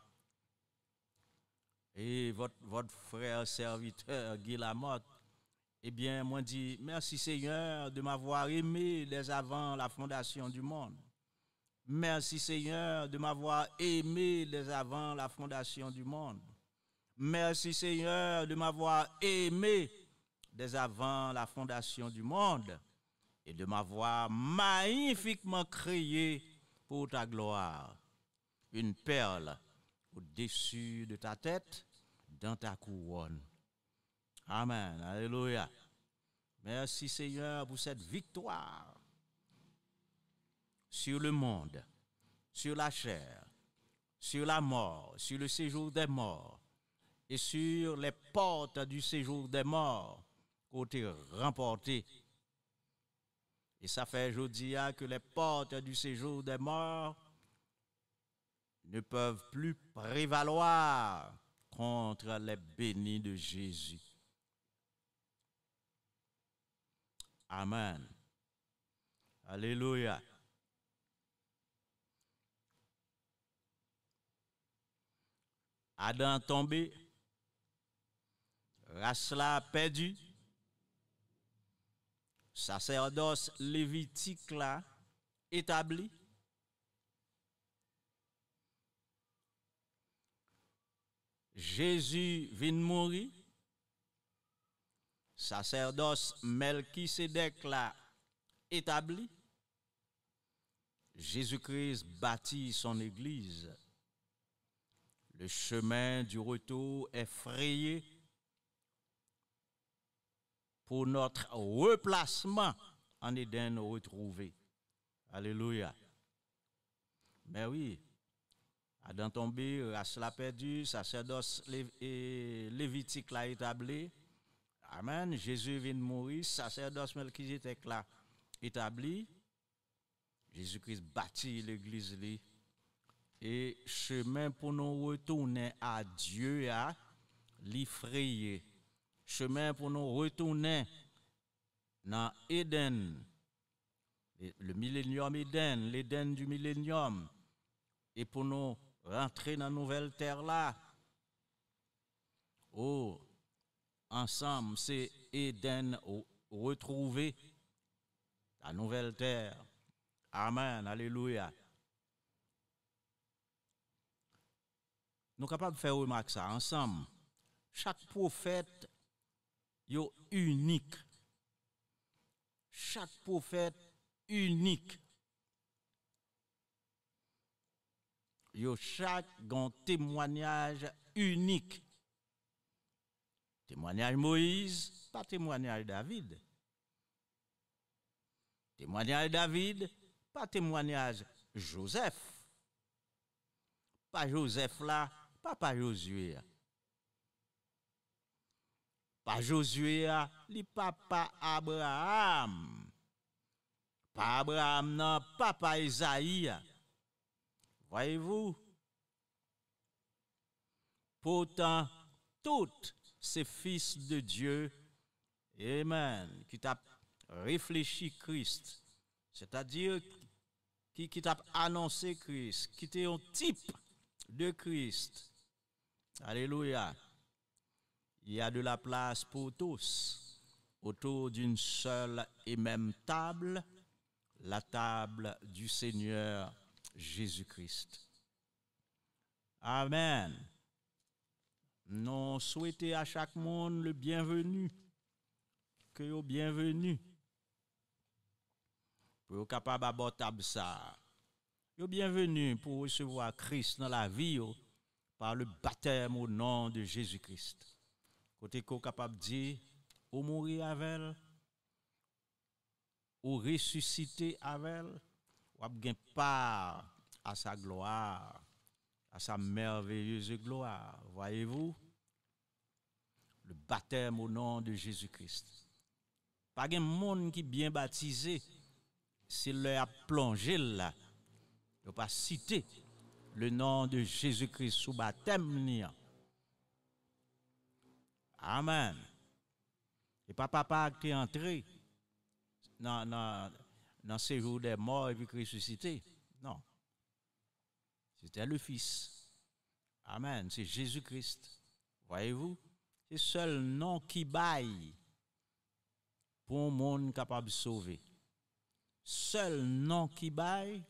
et votre frère serviteur Guy Lamotte, eh bien, moi dis merci Seigneur de m'avoir aimé dès avant la fondation du monde. Merci Seigneur de m'avoir aimé dès avant la fondation du monde. Merci Seigneur de m'avoir aimé dès avant la fondation du monde et de m'avoir magnifiquement créé pour ta gloire. Une perle au-dessus de ta tête, dans ta couronne. Amen. Alléluia. Merci Seigneur pour cette victoire sur le monde, sur la chair, sur la mort, sur le séjour des morts et sur les portes du séjour des morts côté remporté. Et ça fait aujourd'hui que les portes du séjour des morts ne peuvent plus prévaloir contre les bénis de Jésus. Amen. Alléluia. Adam tombé, race là perdu, sacerdoce lévitique là établi. Jésus vient mourir, sacerdoce Melchisédek là établi. Jésus-Christ bâtit son église. Le chemin du retour est frayé pour notre replacement en Éden retrouvé. Alléluia. Mais oui, Adam tombé, race l'a perdu, sacerdoce lévitique l'a établi. Amen. Jésus vient de mourir, sacerdoce Melchizedek là établi. Jésus-Christ bâtit l'église li. Et chemin pour nous retourner à Dieu a li frayé. Chemin pour nous retourner dans Éden, le millénium Éden, l'Éden du millénium, et pour nous rentrer dans la nouvelle terre là. Oh, ensemble, c'est Éden retrouver la nouvelle terre. Amen, alléluia. Nous sommes capables de faire remarquer ça ensemble. Chaque prophète est unique. Chaque prophète unique. Chaque témoignage unique. Témoignage Moïse, pas témoignage David. Témoignage David, pas témoignage Joseph. Pas Joseph là, pas Josué. Pas Josué, li papa Abraham. Pas Abraham, non, papa Isaïe. Voyez-vous? Pourtant, tous ces fils de Dieu, amen, qui t'a réfléchi Christ, c'est-à-dire qui t'a annoncé Christ, qui était un type de Christ. Alléluia. Il y a de la place pour tous autour d'une seule et même table, la table du Seigneur Jésus-Christ. Amen. Nous souhaitons à chaque monde le bienvenu, que vous bienvenue. Pour être capable d'aborder ça. Vous bienvenue pour recevoir Christ dans la vie par le baptême au nom de Jésus-Christ. Côté qu'on capable de dire, ou mourir avec elle, ou ressusciter avec elle, ou gagner part à sa gloire, à sa merveilleuse gloire. Voyez-vous? Le baptême au nom de Jésus-Christ. Pas de monde qui bien baptisé, s'il leur a plongé là, il ne pas citer le nom de Jésus-Christ sous baptême. Amen. Et pas papa qui est entré dans ce jour des morts et puis ressuscité. Non. C'était le Fils. Amen. C'est Jésus-Christ. Voyez-vous? C'est le seul nom qui baille pour un monde capable de sauver. Seul nom qui baille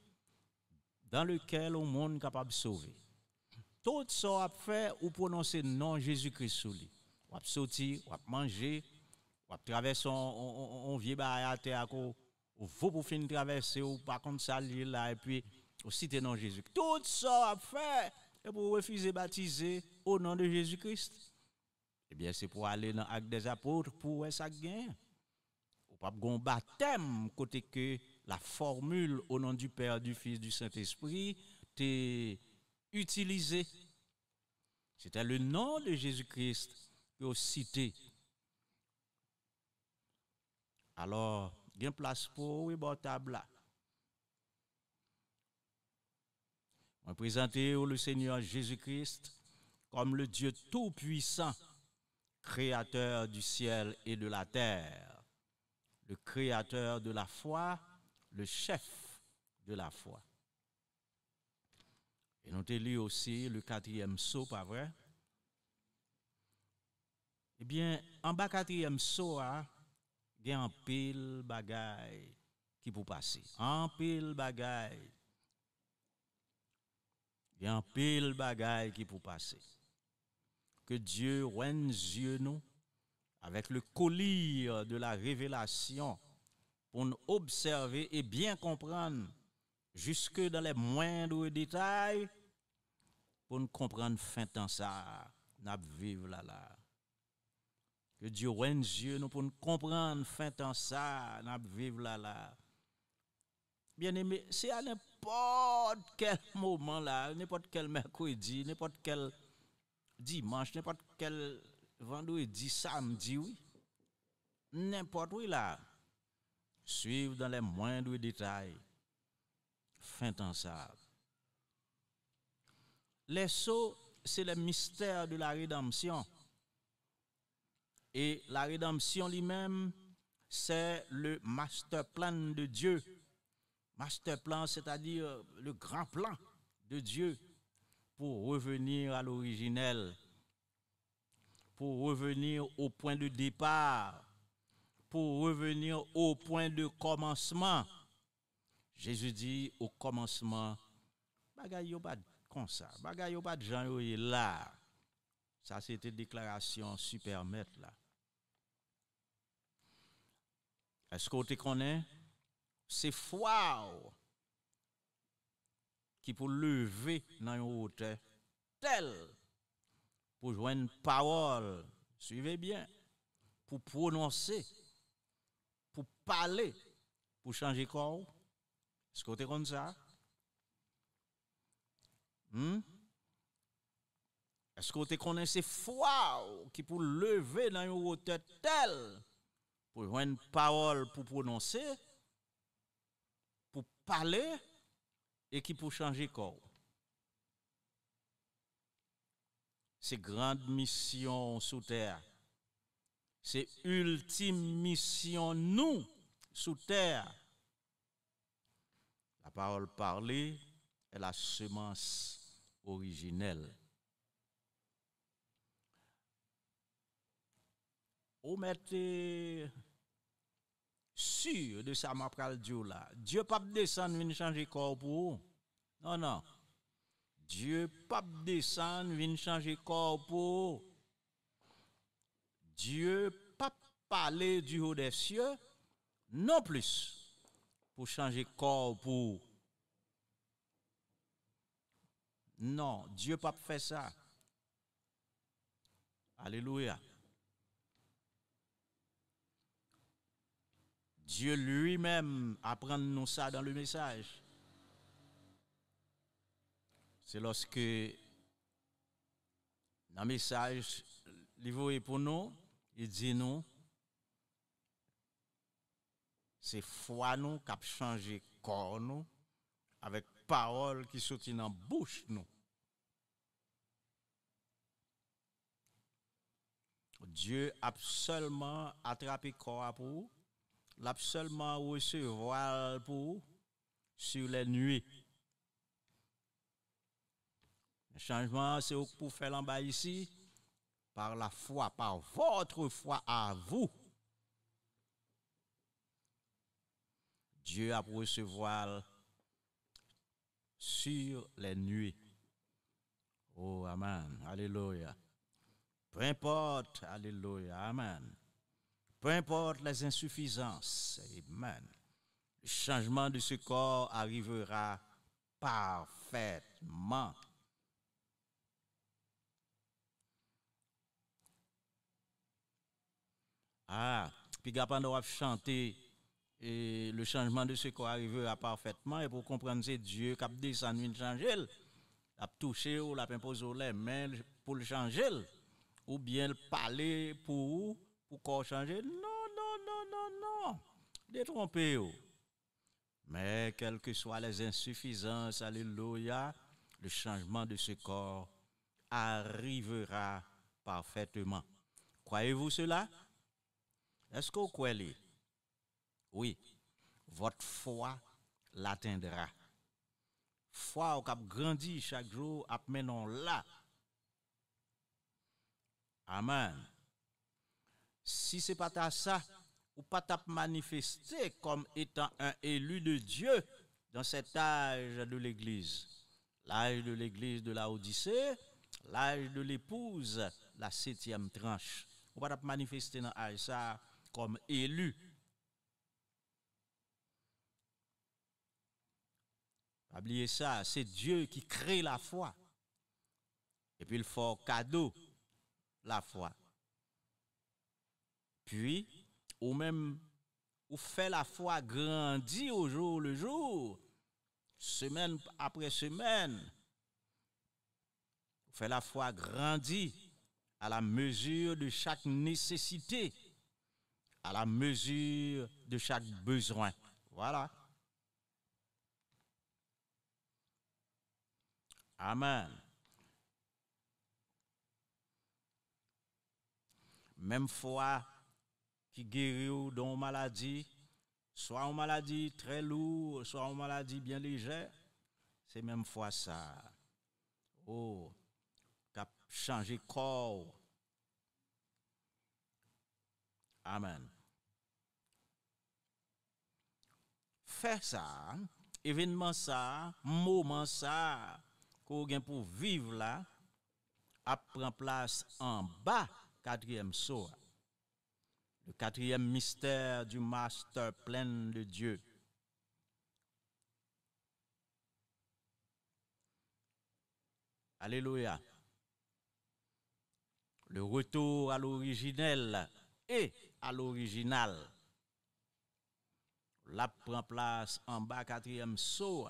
dans lequel un monde capable de sauver. Tout ça a fait ou prononcer le nom Jésus-Christ sous lui. On va sortir, on va manger, on va traverser on vieux bail à terre ou faut pour finir traverser ou pas comme ça là et puis au citer nom Jésus. Tout ça a fait et pour refuser baptiser au nom de Jésus-Christ. Eh bien c'est pour aller dans l'acte des apôtres pour ça gain. Ou pas gon baptême côté que la formule au nom du Père, du Fils, du Saint-Esprit t'est utilisée. C'était le nom de Jésus-Christ que vous citez. Alors, il y a une place pour oui, bon table là. On présente le Seigneur Jésus-Christ comme le Dieu tout-puissant, créateur du ciel et de la terre, le créateur de la foi, le chef de la foi. Et nous te lu aussi le 4e psaume, pas vrai? Eh bien, en bas 4e psaume, il y a un pile bagaille qui peut passer. Un pile bagaille. Il y a un pile bagaille qui peut passer. Que Dieu rende yeux nous avec le collier de la révélation pour nous observer et bien comprendre jusque dans les moindres détails pour nous comprendre fin temps ça, nous vivre là. Que Dieu rende Dieu nous pour nous comprendre fin temps ça, nous vivre là. Bien aimé, c'est à n'importe quel moment là, n'importe quel mercredi, n'importe quel dimanche, n'importe quel vendredi, samedi, oui. n'importe où là, suivre dans les moindres détails, fin temps ça. Les sceaux, c'est le mystère de la rédemption. Et la rédemption lui-même, c'est le master plan de Dieu. Master plan, c'est-à-dire le grand plan de Dieu pour revenir à l'originel, pour revenir au point de départ, pour revenir au point de commencement. Jésus dit au commencement, bagay yo pas comme ça, bagay yo pas de gens yo là. Ça c'était déclaration super maître là. Est-ce que tu connais? C'est foi qui pour lever dans une hauteur telle pour joindre une parole, suivez bien, pour prononcer, pour parler, pour changer corps. Est-ce que tu connais ça? Est-ce que tu connais ces foi qui pour lever dans une hauteur telle pour joindre une parole, pour prononcer, pour parler et qui pour changer corps? C'est grande mission sous terre. C'est ultime mission nous sous terre. La parole parlée est la semence originelle. Vous mettez sûr de ça, m'a pral Dieu là. Dieu pas descendre venir changer corps pour vous. Non, non. Dieu pas descendre venir changer corps pour vous. Dieu pas parler du haut des cieux, non plus, pour changer corps pour vous. Non, Dieu pas fait ça. Alléluia. Dieu lui-même apprend nous ça dans le message. C'est lorsque dans le message, il pour nous, il dit nous, c'est foi nous qui a changé corps nous avec parole qui sortit dans la bouche nous. Dieu a seulement attrapé corps pour vous. L'a seulement recevoir pour sur les nuées. Le changement, c'est pour faire en bas ici, par la foi, par votre foi à vous. Dieu a pour recevoir sur les nuées. Oh, amen. Alléluia. Peu importe, alléluia, amen. Peu importe les insuffisances, amen. Le changement de ce corps arrivera parfaitement. Ah, puis pendant qu'on chanter, et le changement de ce corps arrivera parfaitement. Et pour comprendre, c'est Dieu qui a descendu une changer, a touché ou l'a imposé les mains pour le changer, ou bien le parler pour corps changer. Non. Détrompez-vous. Mais quelles que soient les insuffisances, alléluia, le changement de ce corps arrivera parfaitement. Croyez-vous cela? Est-ce que vous croyez? Oui. Votre foi l'atteindra. Foi qui a grandi chaque jour, a menon là. Amen. Si ce n'est pas ça, ou pas t'a manifesté comme étant un élu de Dieu dans cet âge de l'Église. L'âge de l'Église de la Odyssée, l'âge de l'épouse, la 7e tranche. Ou pas t'a manifesté dans l'âge ça comme élu. Oubliez ça, c'est Dieu qui crée la foi. Et puis il faut cadeau la foi. Puis, ou même, ou fait la foi grandir au jour le jour, semaine après semaine. Ou fait la foi grandir à la mesure de chaque nécessité, à la mesure de chaque besoin. Voilà. Amen. Même foi qui guérit d'une maladie, soit une maladie très lourde, soit une maladie bien légère, c'est même foi ça. Oh, qui a changé corps. Amen. Faire ça, événement ça, moment ça, qu'on gagne pour vivre là, a prend place en bas, quatrième saut. Le quatrième mystère du master plan de Dieu. Alléluia. Le retour à l'originel et à l'original. La prend place en bas, quatrième saut.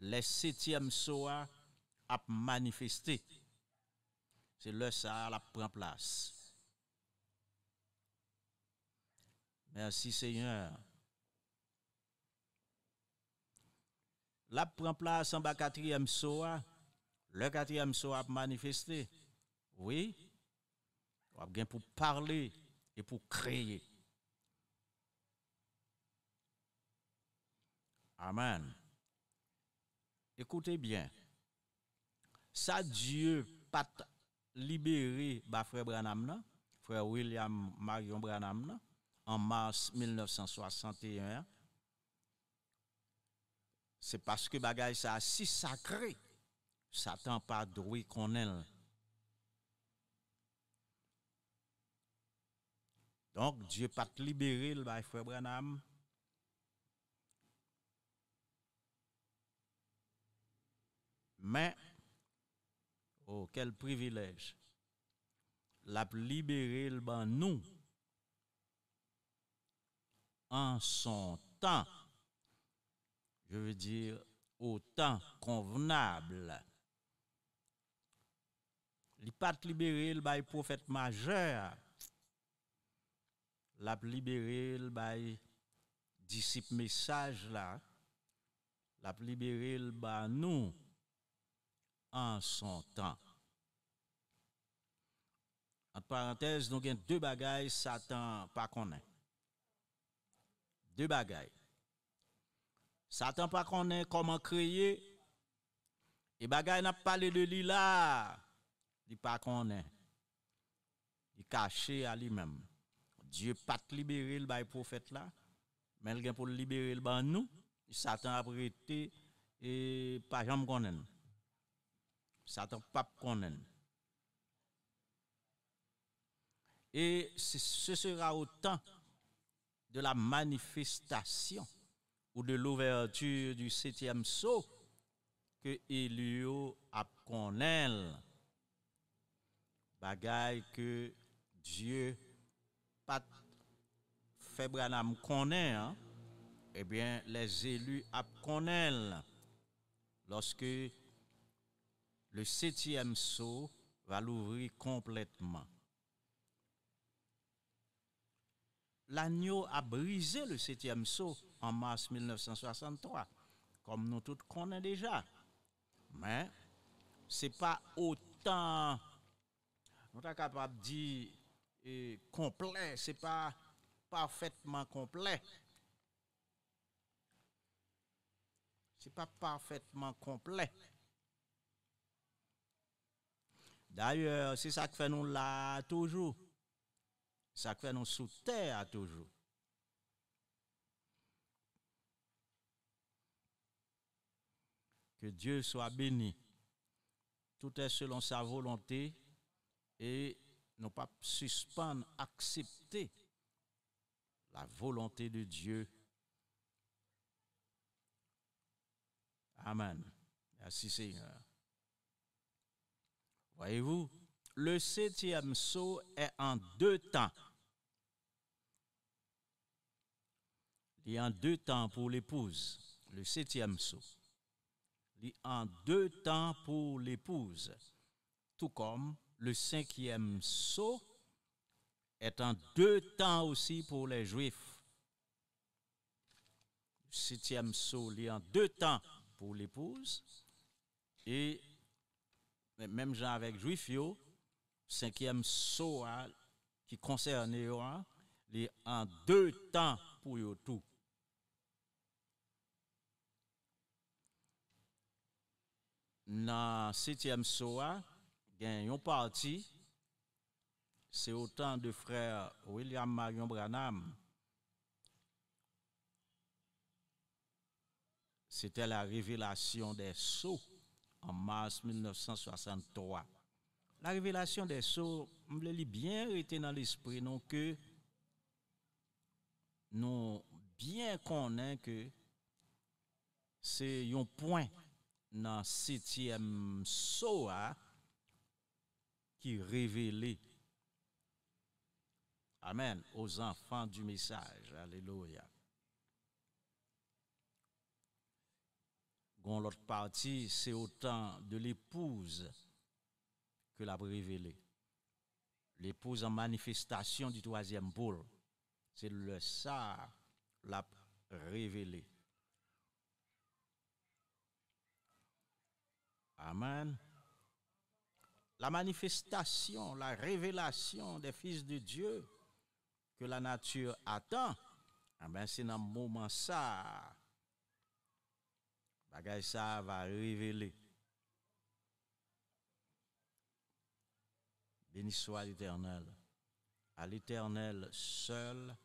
Les septième saut a manifesté. C'est là ça la prend place. Merci Seigneur. La prend place en bas quatrième soa. Le quatrième soa a manifesté. Oui. On a bien pour parler et pour créer. Amen. Écoutez bien. Ça Dieu pas libéré ba frère Branham nan, frère William Marion Branham nan, en mars 1961, c'est parce que bagay ça si sacré, Satan pas droit qu'on elle. Donc Dieu pas libéré le frère Branham. Mais oh quel privilège. La libérer le ban nous en son temps, je veux dire au temps convenable. Il pas libéré le bail prophète majeur, la libéré le bail disciple message là, la libéré le ban nous en son temps. En parenthèse, nous avons deux bagailles Satan pas connaît. Deux bagailles. Satan pas connaît comment créer. Et bagaille n'a pas parlé de lui là. Il pas connaît. Il caché à lui-même. Dieu pas libéré le prophète là, mais il pour libérer le ban nous. Satan a prêté et pas jamais connaît. Satan pas connaît. Et ce sera au temps de la manifestation ou de l'ouverture du septième sceau que Elio a connaît bagaille que Dieu pas fait Branham connaît, hein? Eh bien les élus a connaît lorsque le septième sceau va l'ouvrir complètement. L'agneau a brisé le septième sceau en mars 1963, comme nous tous connaissons déjà. Mais ce n'est pas autant, nous sommes capables de dire complet, ce n'est pas parfaitement complet. Ce n'est pas parfaitement complet. D'ailleurs, c'est ça que fait nous là toujours. Ça fait nous sous terre toujours. Que Dieu soit béni. Tout est selon sa volonté et non pas suspendre, accepter la volonté de Dieu. Amen. Merci Seigneur. Voyez-vous, le septième sceau est en deux temps. Il y a en deux temps pour l'épouse, le septième sceau. Il y a en deux temps pour l'épouse, tout comme le cinquième sceau est en 2 temps aussi pour les Juifs. Le 7e sceau est en 2 temps pour l'épouse. Et même genre avec Juif, 5e sceau qui concerne les en 2 temps pour eux tout. Dans 7e sceau, il y a une partie, c'est autant de frères William Marion Branham. C'était la révélation des sceaux en mars 1963. La révélation des sceaux, je l'ai bien été dans l'esprit, non que nous bien connaissons que c'est un point dans 7e sceau qui révélait, amen, aux enfants du message. Alléluia. L'autre partie, c'est autant de l'épouse que l'a révélé. L'épouse en manifestation du 3e boule. C'est le ça l'a révélé. Amen. La manifestation, la révélation des fils de Dieu que la nature attend, c'est dans le moment ça. Bagay ça va révéler. Béni soit l'Éternel. À l'Éternel seul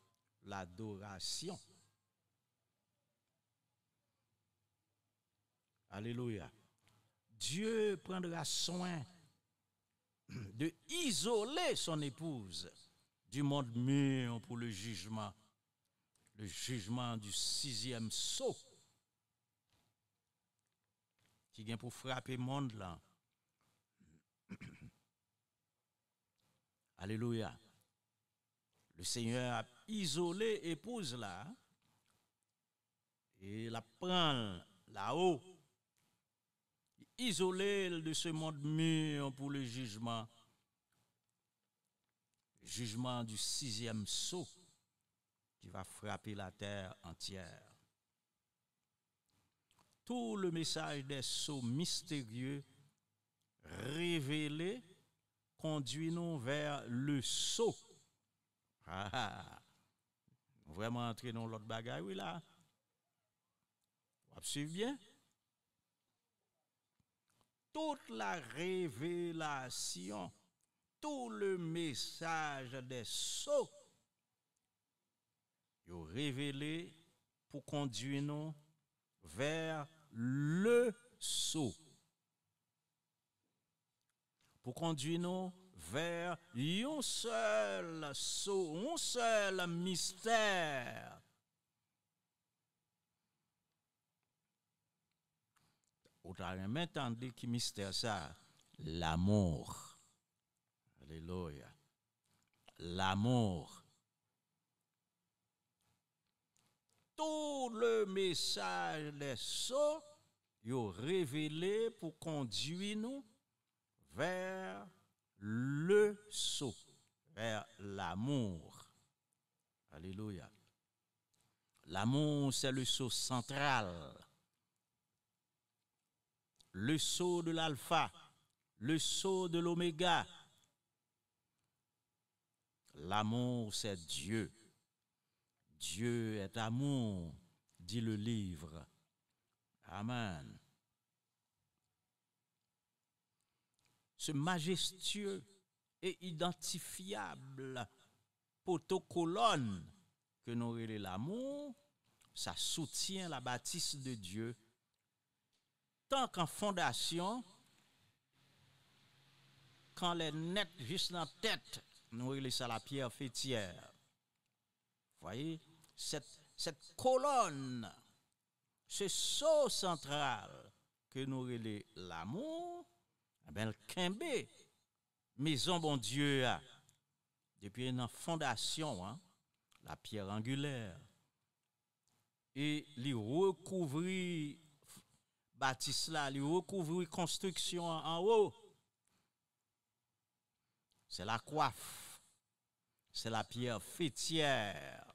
l'adoration. Alléluia. Dieu prendra soin de isoler son épouse du monde mûr pour le jugement du 6e sceau qui vient pour frapper le monde là. Alléluia. Le Seigneur a isolé l'épouse là et la prend là-haut. Isolé de ce monde mûr pour le jugement du 6e sceau qui va frapper la terre entière. Tout le message des sceaux mystérieux révélés conduit-nous vers le sceau. Vraiment entrer dans l'autre bagaille, oui là. Vous suivez bien? Toute la révélation, tout le message des sceaux, est révélé pour conduire nous vers le sceau. Pour conduire nous vers un seul sceau, un seul mystère. Autrement, maintenant, qui mystère ça? L'amour. Alléluia. L'amour. Tout le message des sceaux est révélé pour conduire nous vers le sceau, vers l'amour. Alléluia. L'amour, c'est le sceau central. Le sceau de l'alpha, le sceau de l'oméga. L'amour, c'est Dieu. Dieu est amour, dit le livre. Amen. Ce majestueux et identifiable poteau-colonne que nous relèvons l'amour, ça soutient la bâtisse de Dieu. Tant qu'en fondation, quand les nets juste dans la tête, nous relèvons ça la pierre fêtière. Vous voyez, cette colonne, ce sceau central que nous relèvons l'amour, le Kembe, maison bon Dieu, depuis une fondation, la pierre angulaire, et lui recouvrir bâtisse là, lui recouvrir construction en haut. C'est la coiffe c'est la pierre fêtière.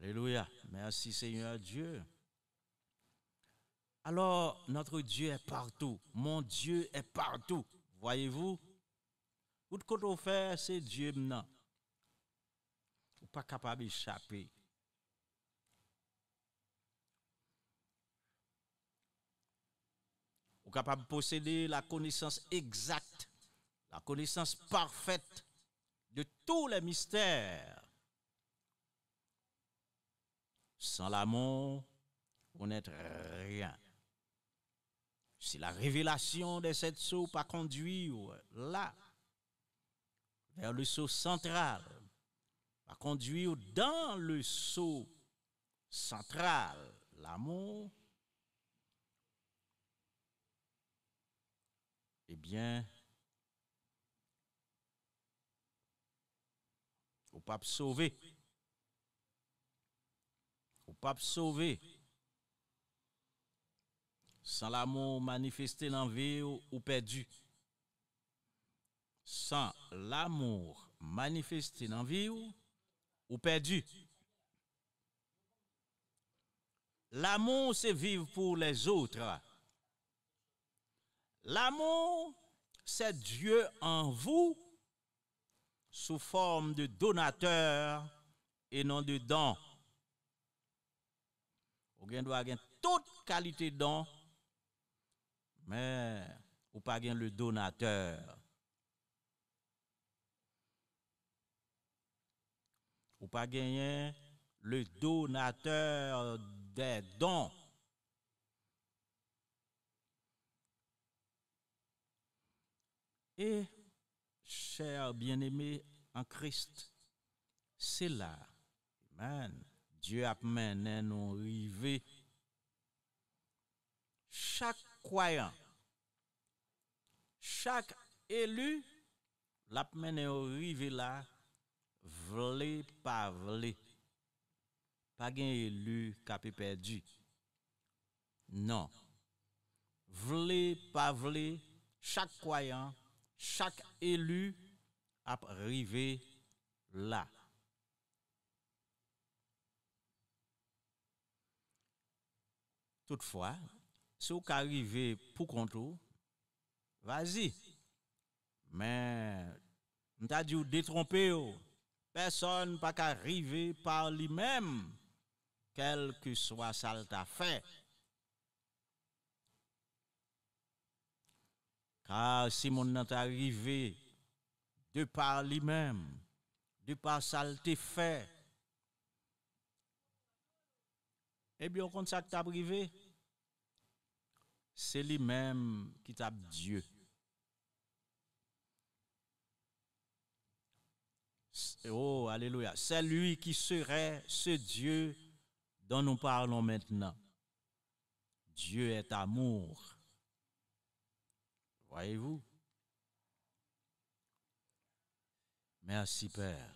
Alléluia. Merci Seigneur Dieu. Alors, notre Dieu est partout. Mon Dieu est partout. Voyez-vous? Tout ce qu'on fait, c'est Dieu maintenant. Vous n'êtes pas capable d'échapper. Vous êtes capable de posséder la connaissance exacte, la connaissance parfaite de tous les mystères. Sans l'amour, vous n'êtes rien. Si la révélation de cette sceau pas conduire là, vers le sceau central, pas conduire dans le sceau central, l'amour, eh bien, au pape sauvé. Au pape sauvé. Sans l'amour manifesté dans la vie ou perdu. Sans l'amour manifesté dans la vie ou perdu. L'amour, c'est vivre pour les autres. L'amour, c'est Dieu en vous sous forme de donateur et non de don. Vous doit avoir toute qualité de don, mais vous pas le donateur. Vous pas gagner le donateur des dons. Et, chers bien-aimés en Christ, c'est là, amen, Dieu a mené nous arriver. Chaque croyant, chaque élu, l'a mené arriver là, vle pas vle. Pas un élu qui a perdu. Non. Vle pas vle, chaque croyant, chaque élu a arrivé là. Toutefois, si vous arrivez pour contrôle, vas-y. Mais, on t'a dit détromper, personne pas qu'à arriver par lui-même, quel que soit ça t'a fait. Car si mon n'est arrivé de par lui-même, de par ça t'a fait, eh bien, quand ça t'a privé, c'est lui-même qui t'a Dieu. Oh, alléluia. C'est lui qui serait ce Dieu dont nous parlons maintenant. Dieu est amour. Voyez-vous? Merci, Père.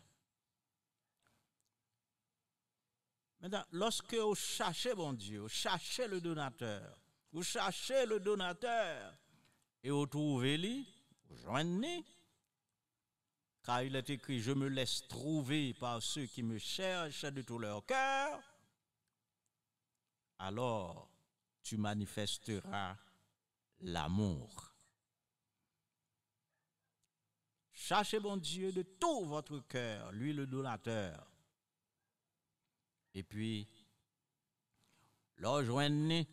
Maintenant, lorsque vous cherchez bon Dieu, vous cherchez le donateur, vous cherchez le donateur et vous trouvez lui, vous joignez, car il est écrit, je me laisse trouver par ceux qui me cherchent de tout leur cœur, alors tu manifesteras l'amour. Cherchez bon Dieu de tout votre cœur, lui le donateur. Et puis, lorsque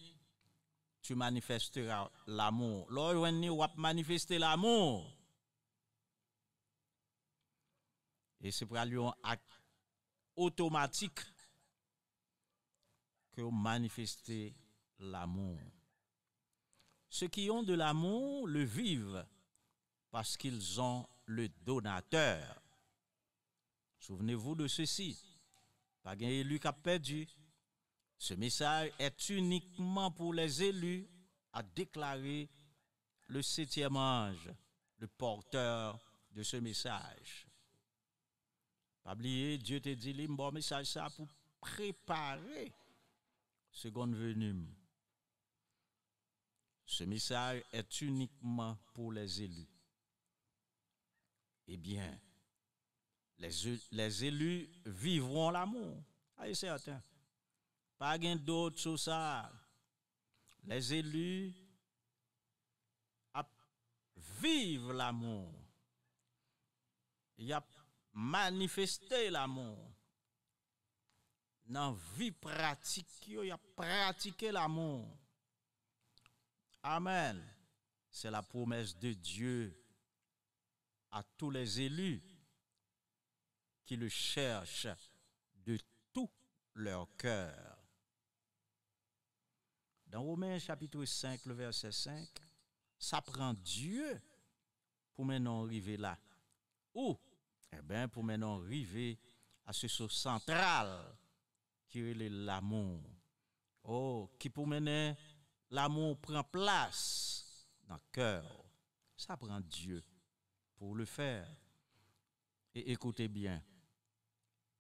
tu manifesteras l'amour. Lorsque tu vas manifester l'amour. Et c'est pour un acte automatique que vous manifestez l'amour. Ceux qui ont de l'amour le vivent parce qu'ils ont le donateur. Souvenez-vous de ceci. Pas un élu qui a perdu. Ce message est uniquement pour les élus à déclarer le 7e ange, le porteur de ce message. Pas oublier, Dieu te dit, un bon message ça pour préparer seconde venue. Ce message est uniquement pour les élus. eh bien, les élus vivront l'amour. C'est certain. Pas d'autre sur ça. Les élus vivent l'amour. Il a manifesté l'amour. Dans la vie pratique, il a pratiqué l'amour. Amen. C'est la promesse de Dieu à tous les élus qui le cherchent de tout leur cœur. Dans Romains chapitre 5, le verset 5, ça prend Dieu pour maintenant arriver là. Où? Eh bien, pour maintenant arriver à ce source central qui est l'amour. Oh, qui pour mener l'amour prend place dans le cœur. Ça prend Dieu pour le faire. Et écoutez bien,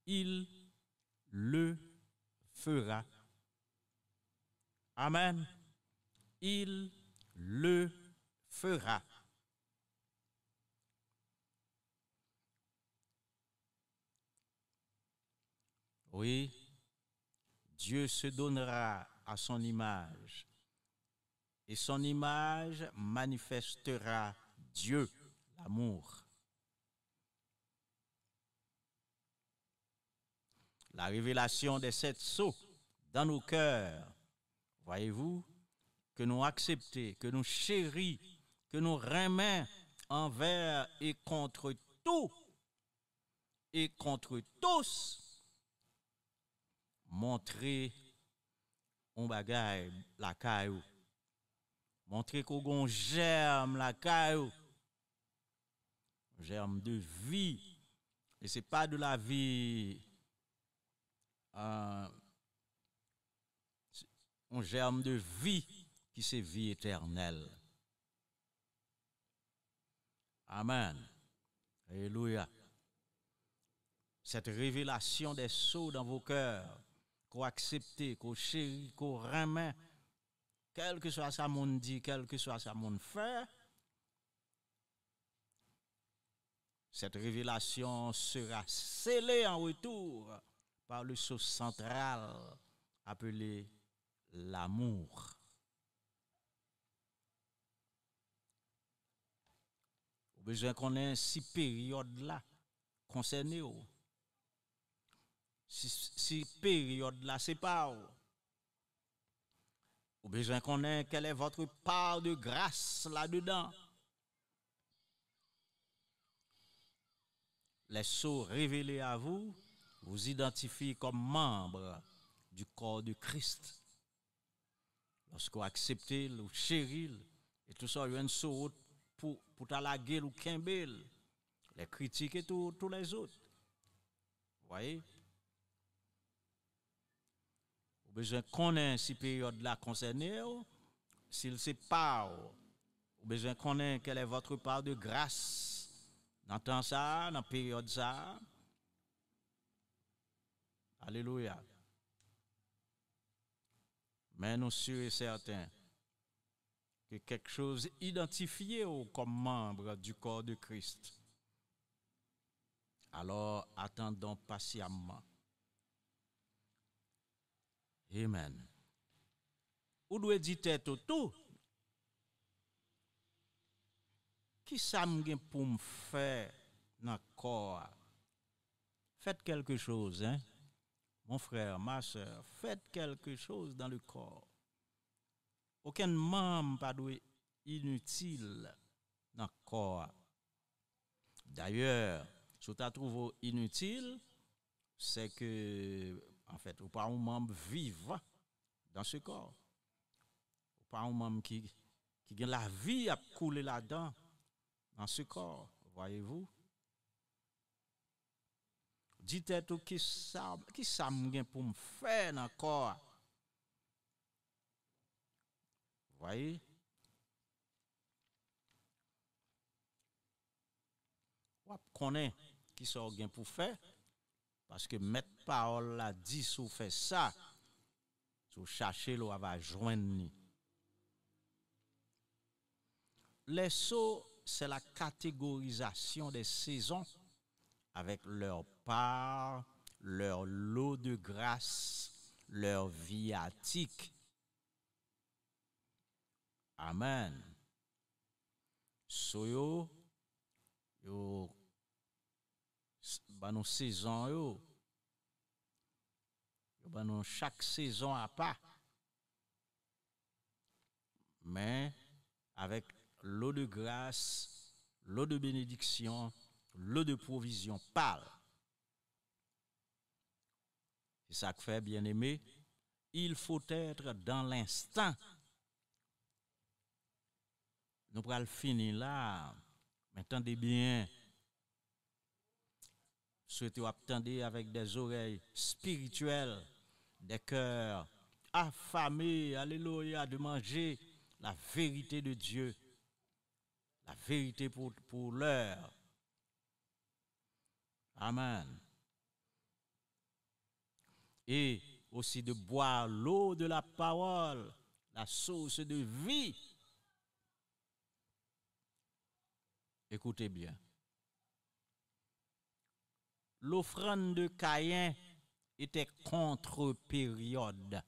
il le fera. Amen. Il le fera. Oui, Dieu se donnera à son image et son image manifestera Dieu, l'amour. La révélation des 7 sceaux dans nos cœurs, voyez-vous, que nous acceptons, que nous chérissons, que nous remettons envers et contre tout et contre tous, montrer on bagaille la caillou, montrer qu'on germe la caillou, germe de vie, et c'est pas de la vie un germe de vie qui c'est vie éternelle. Amen. Alléluia. Cette révélation des sceaux dans vos cœurs, qu'on accepte, qu'on chérit, qu'on remet, quel que soit ça monde dit, quel que soit ça monde fait, cette révélation sera scellée en retour par le sceau central appelé l'amour. Au besoin qu'on ait 6 périodes là concernées. Si période là c'est pas. Au besoin qu'on ait quelle est votre part de grâce là-dedans. Les sceaux révélés à vous vous identifient comme membre du corps de Christ. Lorsque vous acceptez, vous chérissez, et tout ça, il y a une sceau pour la gueule ou Kimbel, les critiques et tous les autres. Vous voyez? Vous avez besoin qu'on ait ces périodes-là concernées, s'il se parle, vous avez besoin qu'on ait quelle est votre part de grâce dans temps ça, dans période ça. Alléluia. Mais nous sommes sûrs et certains que quelque chose identifié comme membre du corps de Christ. Alors, attendons patiemment. Amen. Ou doit dire tête tout. Qui ça m'gen pour me faire dans le corps? Faites quelque chose, hein? Mon frère, ma soeur, faites quelque chose dans le corps. Aucun membre pas doit inutile dans le corps. D'ailleurs, si tu as trouvé inutile, c'est que, en fait, ou pas un membre vivant dans ce corps. Ou pas un membre qui a la vie à couler là-dedans, dans ce corps. Voyez-vous? Dites-vous qui ça me pour me faire dans le corps. Voyez? Ou connaît qui ça gain pour faire parce que mettre parole là dit sou fait ça. Sou chercher l'on va joindre. Les sceaux c'est la catégorisation des saisons avec leur part, leur lot de grâce, leur viatique. Amen. So yo nos saison yo nous chaque saison à part, mais avec l'eau de grâce, l'eau de bénédiction, l'eau de provision parle. C'est ça que fait, bien-aimé, il faut être dans l'instant. Nous pourrons finir là. Mais attendez bien. Souhaitez attendre avec des oreilles spirituelles, des cœurs affamés, alléluia, de manger la vérité de Dieu, la vérité pour l'heure. Amen. Et aussi de boire l'eau de la parole, la source de vie. Écoutez bien. L'offrande de Caïn était contre-période.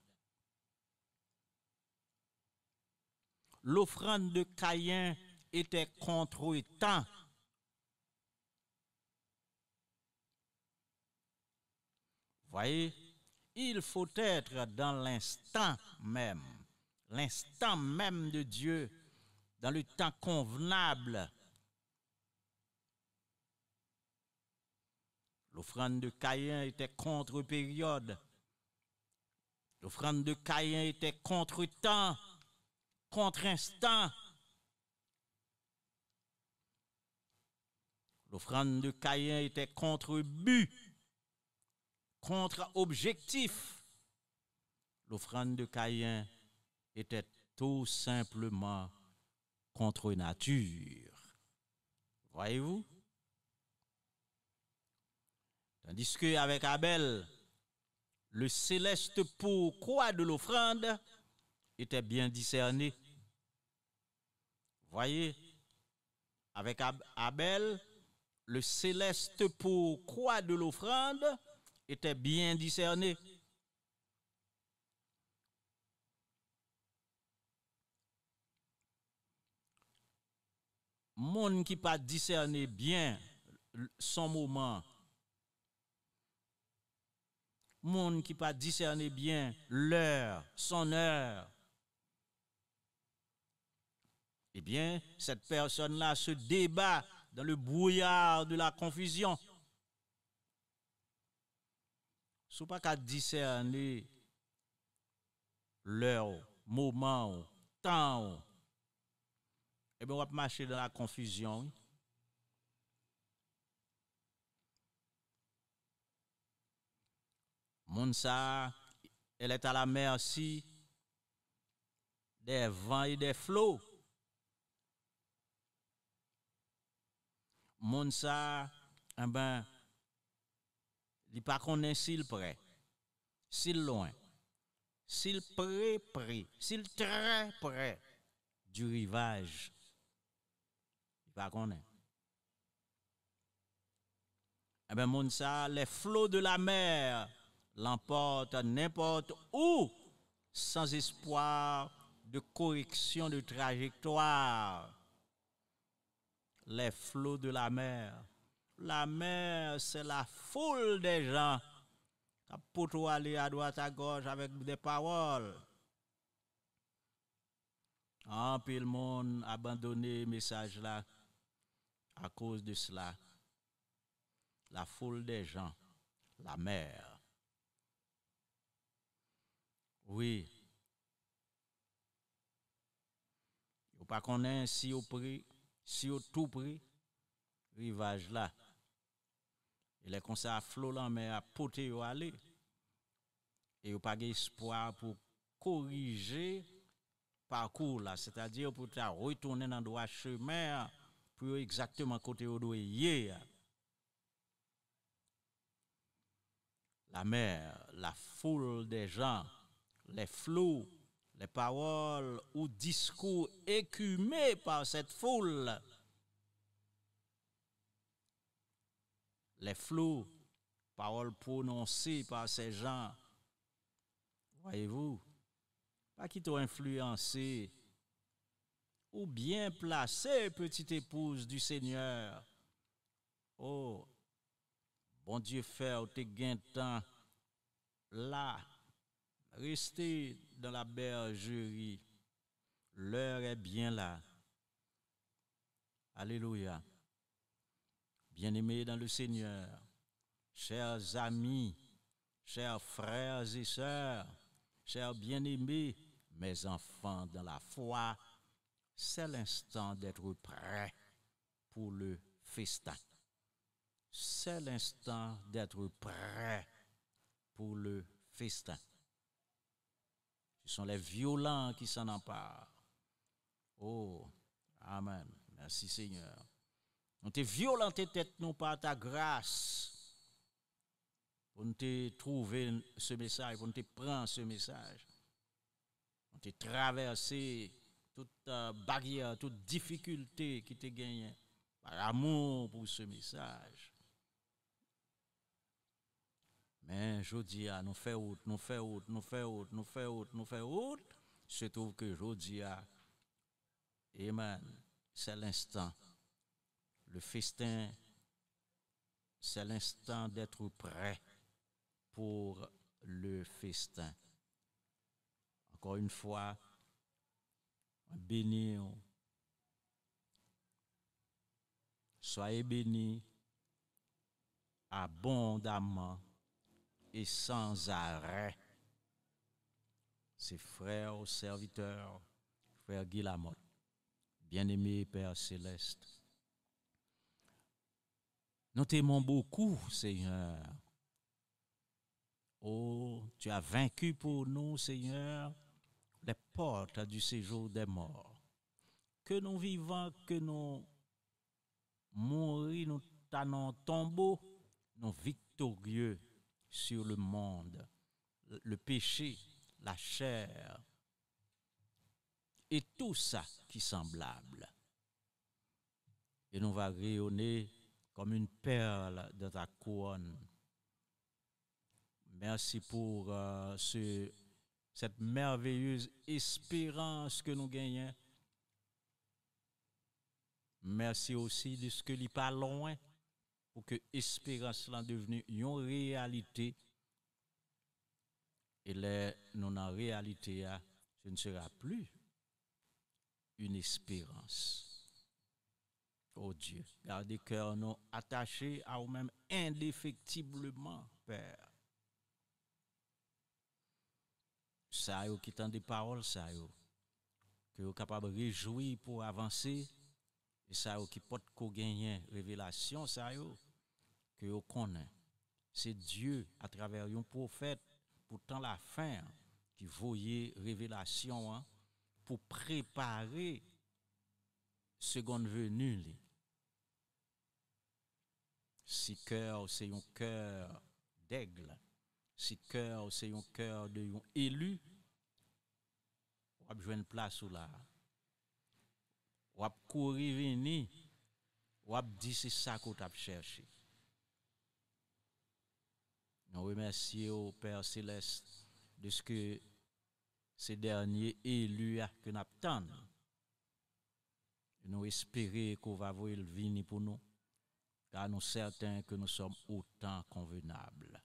L'offrande de Caïn était contre-temps. Voyez, il faut être dans l'instant même de Dieu, dans le temps convenable. L'offrande de Caïn était contre-période. L'offrande de Caïn était contre-temps, contre-instant. L'offrande de Caïn était contre-but, contre-objectif. L'offrande de Caïn était tout simplement contre nature. Voyez-vous? Tandis qu'avec Abel, le céleste pourquoi de l'offrande était bien discerné. Voyez, avec Abel, le céleste pourquoi de l'offrande était bien discerné. Monde qui pas discerné bien son moment, monde qui pas discerné bien l'heure, son heure, eh bien, cette personne-là se débat dans le brouillard de la confusion. Si vous n'avez pas discerner l'heure, moment, temps, eh bien, on va marcher dans la confusion. Monsa, elle est à la merci des vents et des flots. Monsa, eh ben, il pas connaît s'il près, s'il loin, s'il près, s'il très près du rivage. Il pas connaît. Eh ben, Monsa, les flots de la mer l'emporte n'importe où, sans espoir de correction de trajectoire. Les flots de la mer. La mer, c'est la foule des gens qui pour aller à droite à gauche avec des paroles. En pile monde abandonné le message là à cause de cela. La foule des gens, la mer. Oui. Vous pas connaît si au prix, si au tout prix rivage là. Il est comme ça à flot là mais à porter au aller. Et vous pas espoir pour corriger parcours là, c'est-à-dire pour retourner dans le droit chemin pour exactement côté où doit y. La mer, la foule des gens, les flots, les paroles ou discours écumés par cette foule les flous, paroles prononcées par ces gens. Voyez-vous, pas qui t'ont influencé ou bien placé, petite épouse du Seigneur. Oh, bon Dieu fait, t'es gain temps là, restez dans la bergerie. L'heure est bien là. Alléluia. Bien-aimés dans le Seigneur, chers amis, chers frères et sœurs, chers bien-aimés, mes enfants dans la foi, c'est l'instant d'être prêt pour le festin. C'est l'instant d'être prêt pour le festin. Ce sont les violents qui s'en emparent. Oh, amen. Merci Seigneur. On te violenté tête non par ta grâce. Pour nous te trouver ce message, pour nous te prendre ce message. On te traversé toute barrière, toute difficulté qui te gagne par amour pour ce message. Mais je dis à nous fait autre, se trouve que je dis à amen, c'est l'instant. Le festin, c'est l'instant d'être prêt pour le festin. Encore une fois, béni, soyez bénis abondamment et sans arrêt. Ses frères, serviteurs, frère Guy Lamotte, bien-aimé Père Céleste. Nous t'aimons beaucoup, Seigneur. Oh, tu as vaincu pour nous, Seigneur, les portes du séjour des morts. Que nous vivons, que nous mourons, nous tenons tombeau, nous victorieux sur le monde, le péché, la chair et tout ça qui est semblable. Et nous va rayonner comme une perle de ta couronne. Merci pour cette merveilleuse espérance que nous gagnons. Merci aussi de ce que n'est pas loin pour que l'espérance soit devenue une réalité. Et là, nous en réalité, ce ne sera plus une espérance. Oh Dieu, gardez cœur nous attachés à vous-même indéfectiblement, Père. Ça y est, qui tend des paroles, ça y est, que vous êtes capable de réjouir pour avancer, et ça y est, qui porte qu'on gagne révélation, ça y est, que vous connaissez. C'est Dieu, à travers un prophète, pourtant la fin, qui voyait révélation pour préparer seconde venue. Si cœur, c'est un cœur d'aigle. Si cœur, c'est un cœur de un élu, on va jouer une place ou là. On va courir venir, on va dire c'est ça qu'on t'a cherché. Nous remercions au Père Céleste de ce que ces derniers élus que nous attendons. Nous espérons qu'on va voir le venir pour nous, car nous sommes certains que nous sommes autant convenables.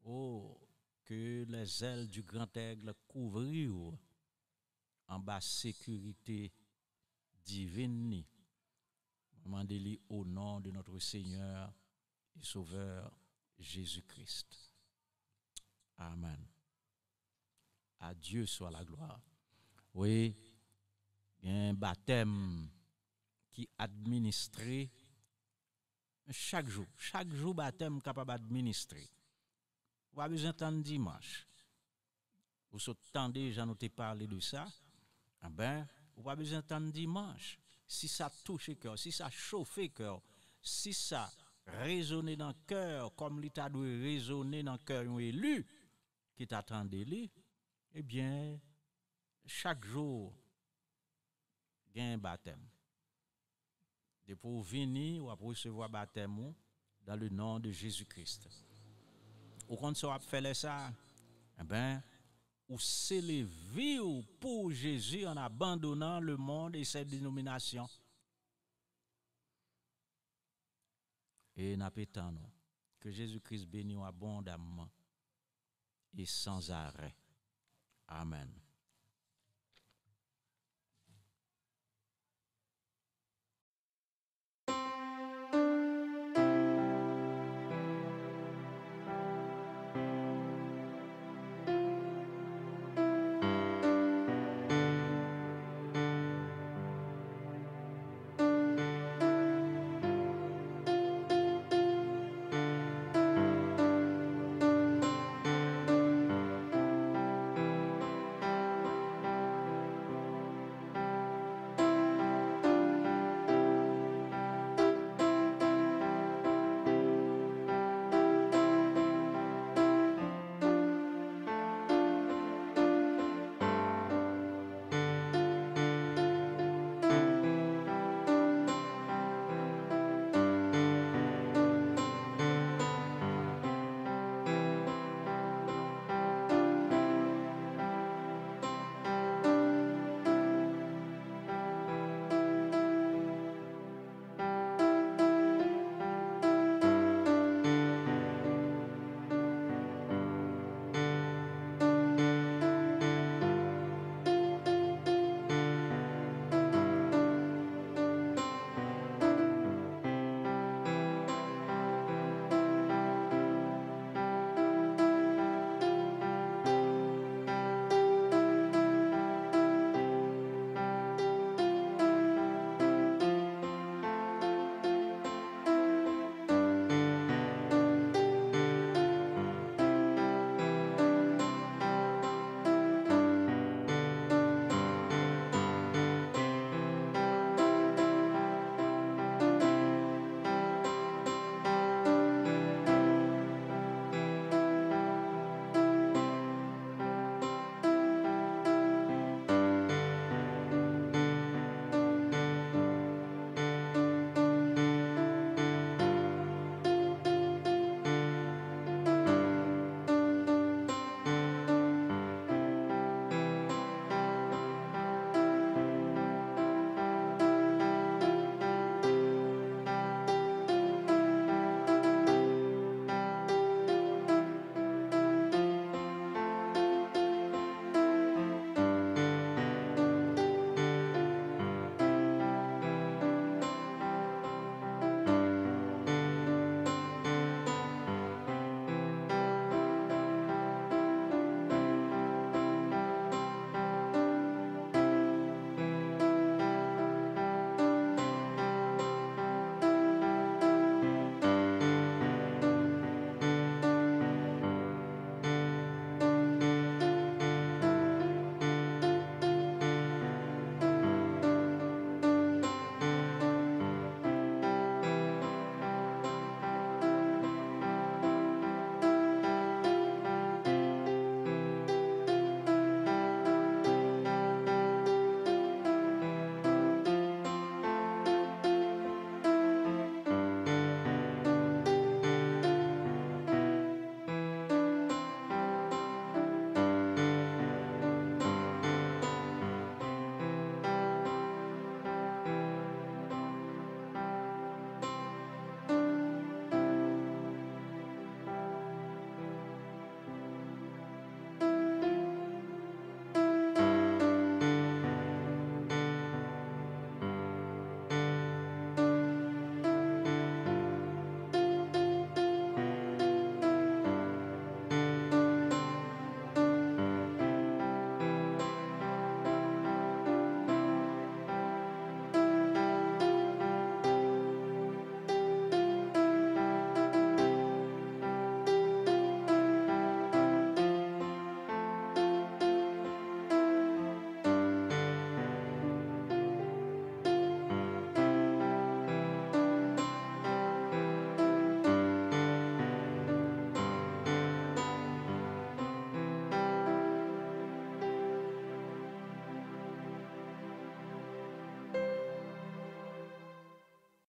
Oh, que les ailes du grand aigle couvrent en basse sécurité divine. Demandez-le au nom de notre Seigneur et Sauveur Jésus-Christ. Amen. À Dieu soit la gloire. Oui, il y a un baptême qui administré chaque jour baptême capable d'administrer. Vous avez besoin de dimanche. Vous attendez, j'en ai parlé de ça. Ah ben, vous avez besoin de dimanche. Si ça touche le cœur, si ça chauffe le cœur, si ça résonne dans le cœur, comme l'état doit résonner dans le cœur d'un élu qui t'attendait lui, eh bien, chaque jour, il y a un baptême. de pour venir ou pour recevoir baptême dans le nom de Jésus-Christ. Ou quand ça fait ça, eh ben, ou s'élever pour Jésus en abandonnant le monde et ses dénominations. Et n'appétons que Jésus-Christ bénisse abondamment et sans arrêt. Amen.